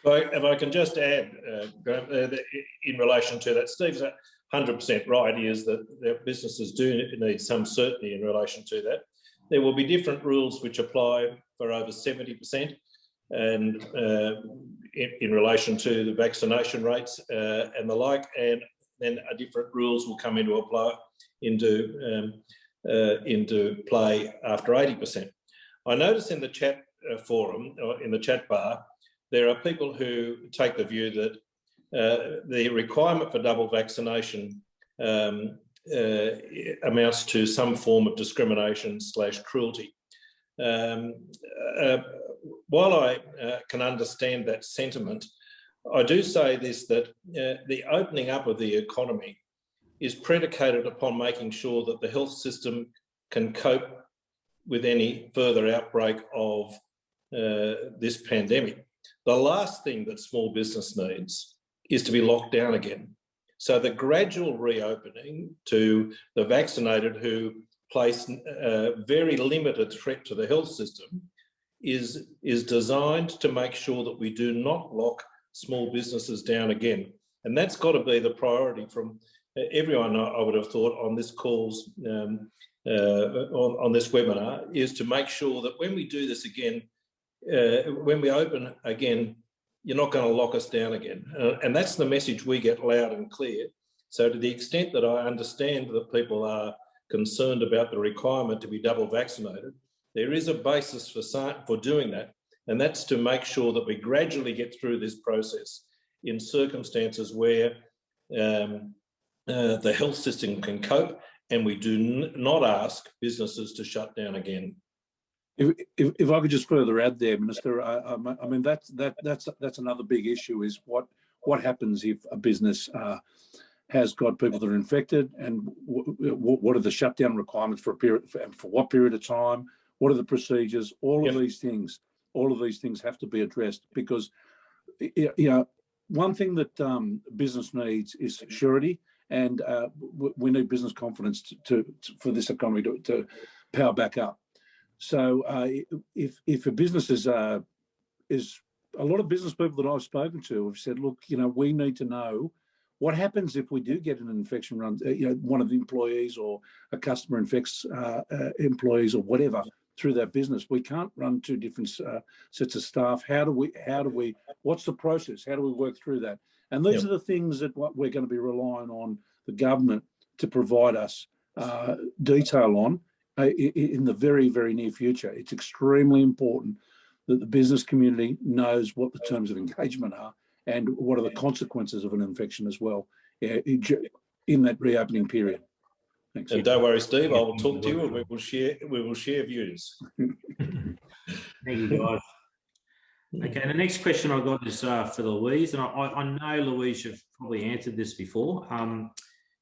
C: If I can just add, Graham, in relation to that, Steve's 100% right, is that businesses do need some certainty in relation to that. There will be different rules which apply for over 70%, and in relation to the vaccination rates and the like, and then different rules will come into play after 80%. I notice in the chat forum, or in the chat bar, there are people who take the view that the requirement for double vaccination amounts to some form of discrimination / cruelty. While I can understand that sentiment, I do say this, that the opening up of the economy is predicated upon making sure that the health system can cope with any further outbreak of this pandemic. The last thing that small business needs is to be locked down again. So the gradual reopening to the vaccinated who place a very limited threat to the health system is designed to make sure that we do not lock small businesses down again. And that's got to be the priority from everyone, I would have thought, on this call's on this webinar, is to make sure that when we do this again, when we open again, you're not going to lock us down again. And that's the message we get loud and clear. So to the extent that I understand that people are concerned about the requirement to be double vaccinated, there is a basis for doing that. And that's to make sure that we gradually get through this process in circumstances where the health system can cope, and we do not ask businesses to shut down again.
D: If I could just further add there, Minister, I mean that's another big issue, is what happens if a business has got people that are infected, and what are the shutdown requirements for a period, for what period of time, what are the procedures, all of these things have to be addressed, because you know, one thing that business needs is surety, and we need business confidence for this economy to power back up. So if a business is a lot of business people that I've spoken to have said, look, you know, we need to know what happens if we do get an infection run, you know, one of the employees or a customer infects employees or whatever through that business. We can't run two different sets of staff. How do we, what's the process? How do we work through that? And these are the things that we're going to be relying on the government to provide us detail on in the very, very near future. It's extremely important that the business community knows what the terms of engagement are and what are the consequences of an infection as well in that reopening perion. Thanks.
C: And don't worry, Steve, I will talk to you and we will share views.
B: Thank you, guys. Okay, the next question I got is for Louise, and I know, Louise, you've probably answered this before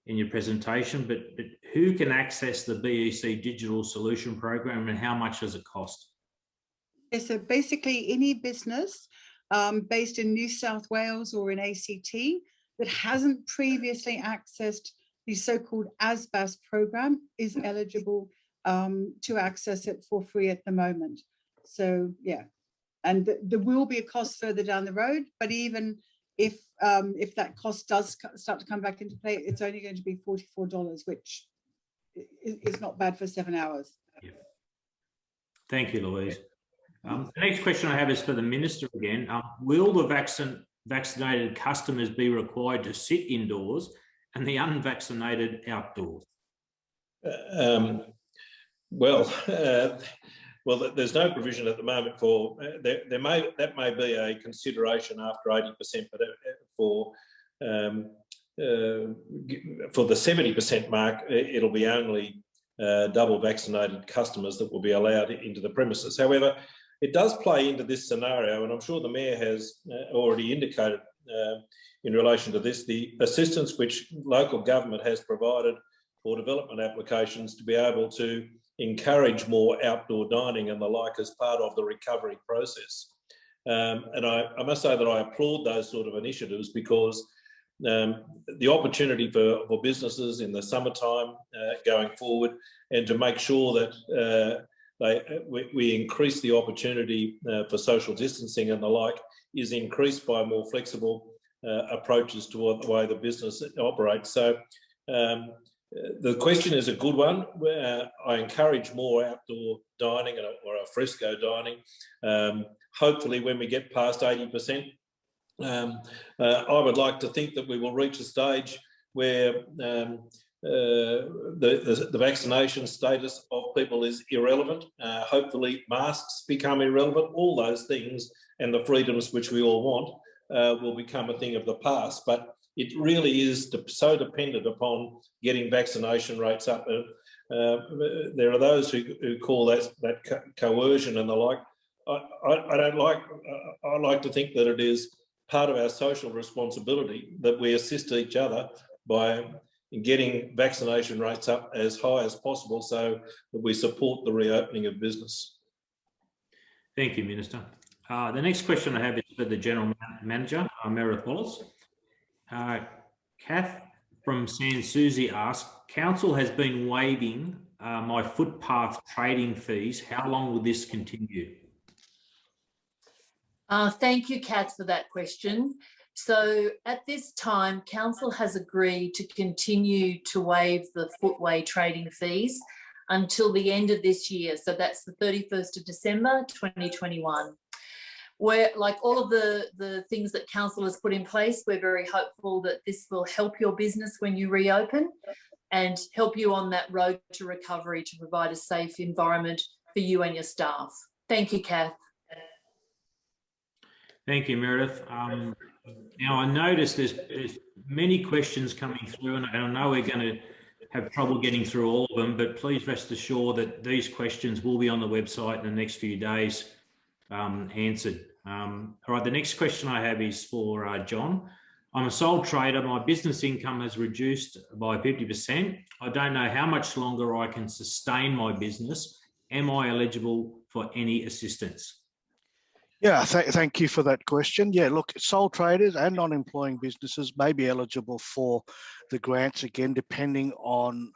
B: in your presentation, but who can access the BEC Digital Solution Program, and how much does it cost?
H: Yeah, so basically any business based in New South Wales or in ACT that hasn't previously accessed the so-called ASBAS program is eligible to access it for free at the moment. So yeah, and there will be a cost further down the road, but even if that cost does start to come back into play, it's only going to be $44, which is not bad for 7 hours.
B: Yeah. Thank you, Louise. The next question I have is for the Minister again. Will the vaccinated customers be required to sit indoors and the unvaccinated outdoors?
C: Well, there's no provision at the moment for that may be a consideration after 80%, but for the 70% mark, it'll be only double vaccinated customers that will be allowed into the premises. However, it does play into this scenario, and I'm sure the Mayor has already indicated in relation to this, the assistance which local government has provided for development applications to be able to encourage more outdoor dining and the like as part of the recovery process. And I must say that I applaud those sort of initiatives, because the opportunity for businesses in the summertime going forward, and to make sure that we increase the opportunity for social distancing and the like is increased by more flexible approaches to the way the business operates. So the question is a good one. I encourage more outdoor dining or al fresco dining. Hopefully when we get past 80%, I would like to think that we will reach a stage where the vaccination status of people is irrelevant. Hopefully masks become irrelevant. All those things and the freedoms which we all want will become a thing of the past. But it really is so dependent upon getting vaccination rates up. There are those who call that coercion and the like. I don't like. I like to think that it is part of our social responsibility that we assist each other by getting vaccination rates up as high as possible, so that we support the reopening of business.
B: Thank you, Minister. The next question I have is for the General Manager, Meredith Wallace. Kath from Sans Souci asks, Council has been waiving my footpath trading fees. How long will this continue?
A: Thank you, Kath, for that question. So at this time, Council has agreed to continue to waive the footway trading fees until the end of this year. So that's the 31st of December, 2021. Where, like all of the things that Council has put in place, we're very hopeful that this will help your business when you reopen and help you on that road to recovery to provide a safe environment for you and your staff. Thank you, Kath.
B: Thank you, Meredith. Now, I noticed there's many questions coming through, and I know we're going to have trouble getting through all of them, but please rest assured that these questions will be on the website in the next few days answered. All right, the next question I have is for John. I'm a sole trader. My business income has reduced by 50%. I don't know how much longer I can sustain my business. Am I eligible for any assistance?
G: Yeah, thank you for that question. Yeah, look, sole traders and non-employing businesses may be eligible for the grants, again, depending on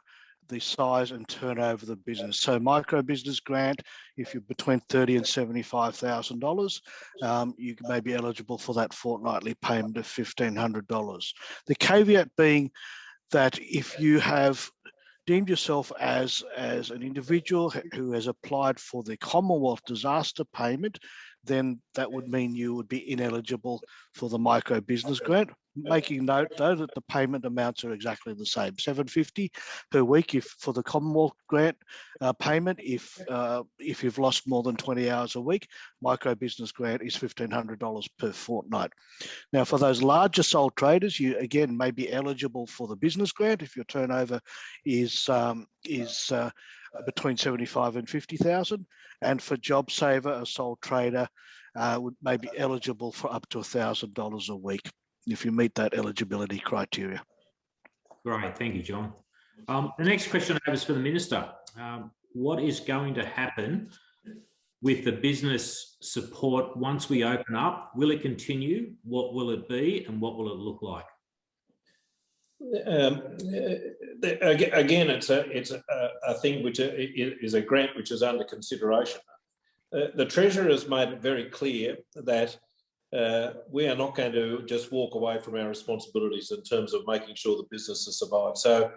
G: the size and turnover of the business. So micro business grant, if you're between $30,000 and $75,000, you may be eligible for that fortnightly payment of $1,500. The caveat being that if you have deemed yourself as an individual who has applied for the Commonwealth disaster payment, then that would mean you would be ineligible for the micro business grant. Making note though that the payment amounts are exactly the same, $750 per week for the Commonwealth grant payment. If you've lost more than 20 hours a week, micro business grant is $1,500 per fortnight. Now, for those larger sole traders, you again may be eligible for the business grant if your turnover is between 75 and 50,000, and for JobSaver, a sole trader may be eligible for up to $1,000 a week if you meet that eligibility criteria.
B: Great, thank you, John. The next question I have is for the Minister. What is going to happen with the business support once we open up? Will it continue? What will it be, and what will it look like?
C: Again, it's a thing which is a grant which is under consideration. The Treasurer has made it very clear that we are not going to just walk away from our responsibilities in terms of making sure the businesses survive. So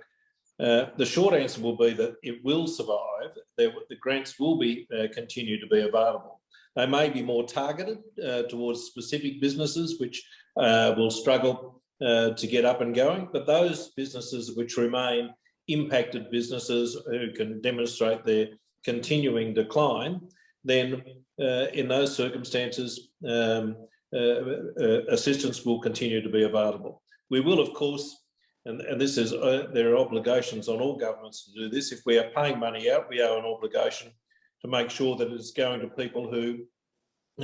C: the short answer will be that it will survive. The grants will be continue to be available. They may be more targeted towards specific businesses which will struggle to get up and going, but those businesses which remain impacted businesses who can demonstrate their continuing decline, then in those circumstances, assistance will continue to be available. We will, of course, and this is there are obligations on all governments to do this. If we are paying money out, we have an obligation to make sure that it's going to people who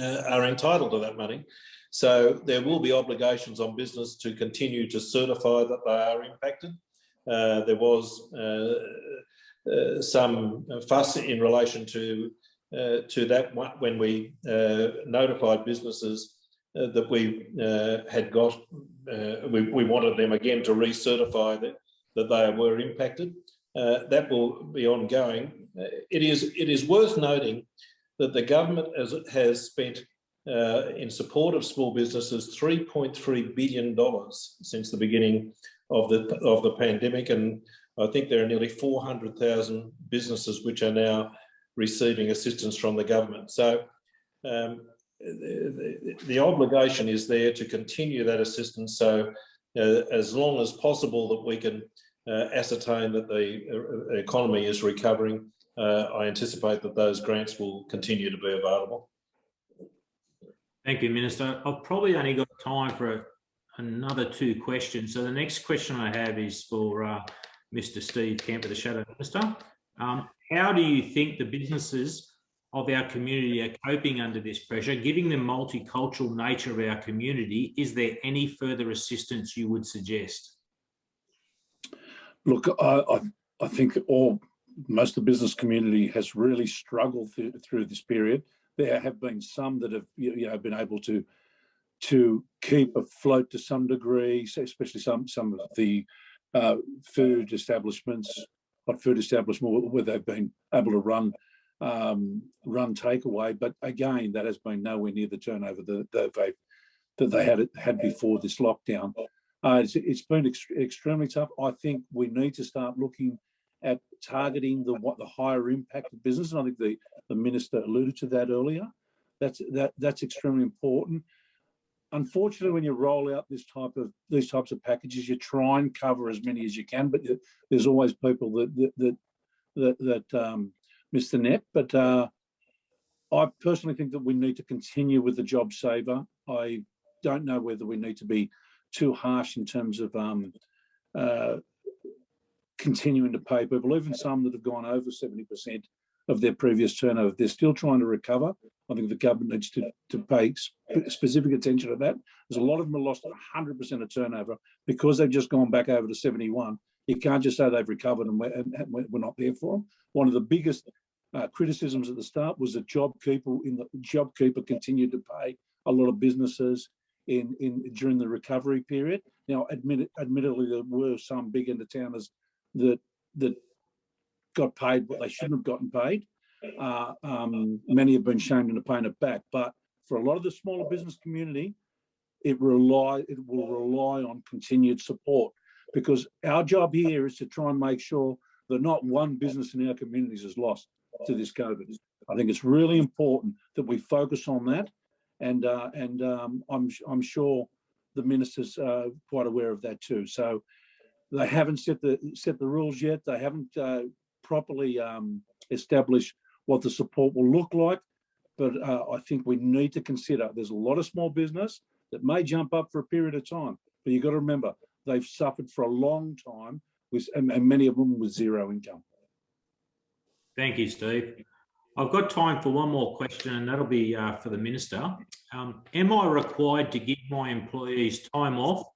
C: are entitled to that money. So there will be obligations on business to continue to certify that they are impacted. There was some fuss in relation to that when we notified businesses that we had got, we wanted them again to recertify that they were impacted. That will be ongoing. It is worth noting that the government has spent in support of small businesses $3.3 billion since the beginning of the pandemic, and I think there are nearly 400,000 businesses which are now receiving assistance from the government. So the obligation is there to continue that assistance. So as long as possible that we can ascertain that the economy is recovering, I anticipate that those grants will continue to be available.
B: Thank you, Minister. I've probably only got time for another 2 questions. So the next question I have is for Mr. Steve Kamper, the Shadow Minister. How do you think the businesses of our community are coping under this pressure? Given the multicultural nature of our community, is there any further assistance you would suggest?
D: Look, I think most of the business community has really struggled through this period. There have been some that have been able to keep afloat to some degree, especially some of the food establishments, not food establishments, where they've been able to run takeaway. But again, that has been nowhere near the turnover that they had before this lockdown. It's been extremely tough. I think we need to start looking at targeting the higher impacted business. And I think the minister alluded to that earlier. That's extremely important. Unfortunately, when you roll out these types of packages, you try and cover as many as you can, but there's always people that miss the net. But I personally think that we need to continue with the job saver. I don't know whether we need to be too harsh in terms of continuing to pay people, even some that have gone over 70% of their previous turnover. They're still trying to recover. I think the government needs to pay specific attention to that. There's a lot of them have lost 100% of turnover because they've just gone back over to 71. You can't just say they've recovered and we're not there for them. One of the biggest criticisms at the start was that JobKeeper continued to pay a lot of businesses during the recovery period. Now, admittedly, there were some big end-of-towners that got paid what they shouldn't have gotten paid. Many have been shamed into paying it back. But for a lot of the smaller business community, it will rely on continued support, because our job here is to try and make sure that not one business in our communities is lost to this COVID. I think it's really important that we focus on that, and I'm sure the minister's quite aware of that too. So they haven't set the rules yet. They haven't properly established what the support will look like. But I think we need to consider there's a lot of small business that may jump up for a period of time. But you've got to remember, they've suffered for a long time, and many of them with zero income.
B: Thank you, Steve. I've got time for one more question, and that'll be for the Minister. Am I required to give my employees time off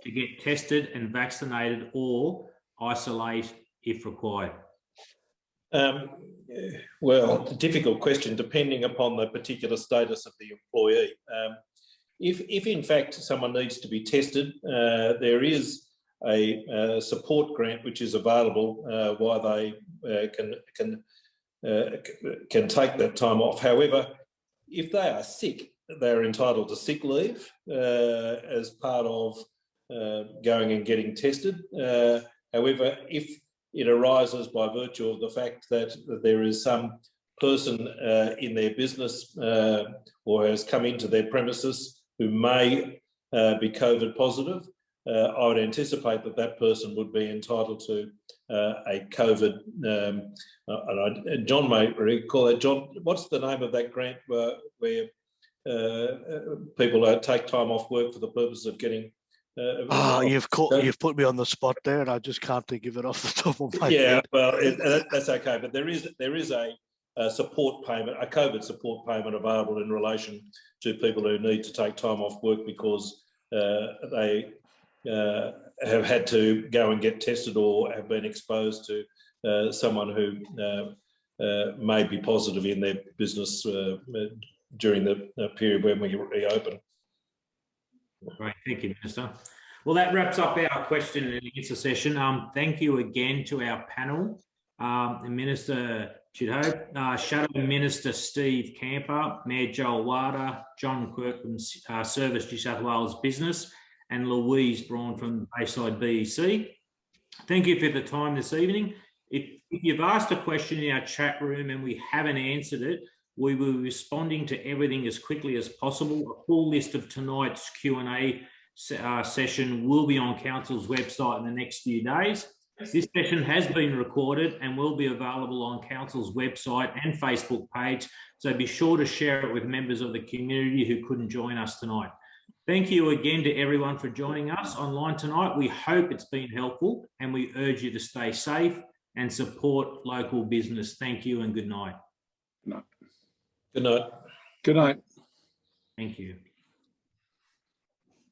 B: to get tested and vaccinated, or isolate if required?
C: Well, difficult question, depending upon the particular status of the employee. If in fact someone needs to be tested, there is a support grant which is available while they can take that time off. However, if they are sick, they're entitled to sick leave as part of going and getting tested. However, if it arises by virtue of the fact that there is some person in their business or has come into their premises who may be COVID positive, I would anticipate that person would be entitled to a COVID, and John may recall that. John, what's the name of that grant where people take time off work for the purpose of getting...
G: You've put me on the spot there, and I just can't think of it off the top of my head.
C: Yeah, well, that's okay. But there is a support payment, a COVID support payment available in relation to people who need to take time off work because they have had to go and get tested or have been exposed to someone who may be positive in their business during the period when we reopen.
B: Great, thank you, Minister. Well, that wraps up our question and answer session. Thank you again to our panel, Minister Tudehope, Shadow Minister Steve Kamper, Mayor Joe Awada, John Quek from Service New South Wales Business, and Louise Braun from Bayside BEC. Thank you for the time this evening. If you've asked a question in our chat room and we haven't answered it, we will be responding to everything as quickly as possible. A full list of tonight's Q&A session will be on Council's website in the next few days. This session has been recorded and will be available on Council's website and Facebook page, so be sure to share it with members of the community who couldn't join us tonight. Thank you again to everyone for joining us online tonight. We hope it's been helpful and we urge you to stay safe and support local business. Thank you and good night.
C: Good night.
D: Good night.
B: Thank you.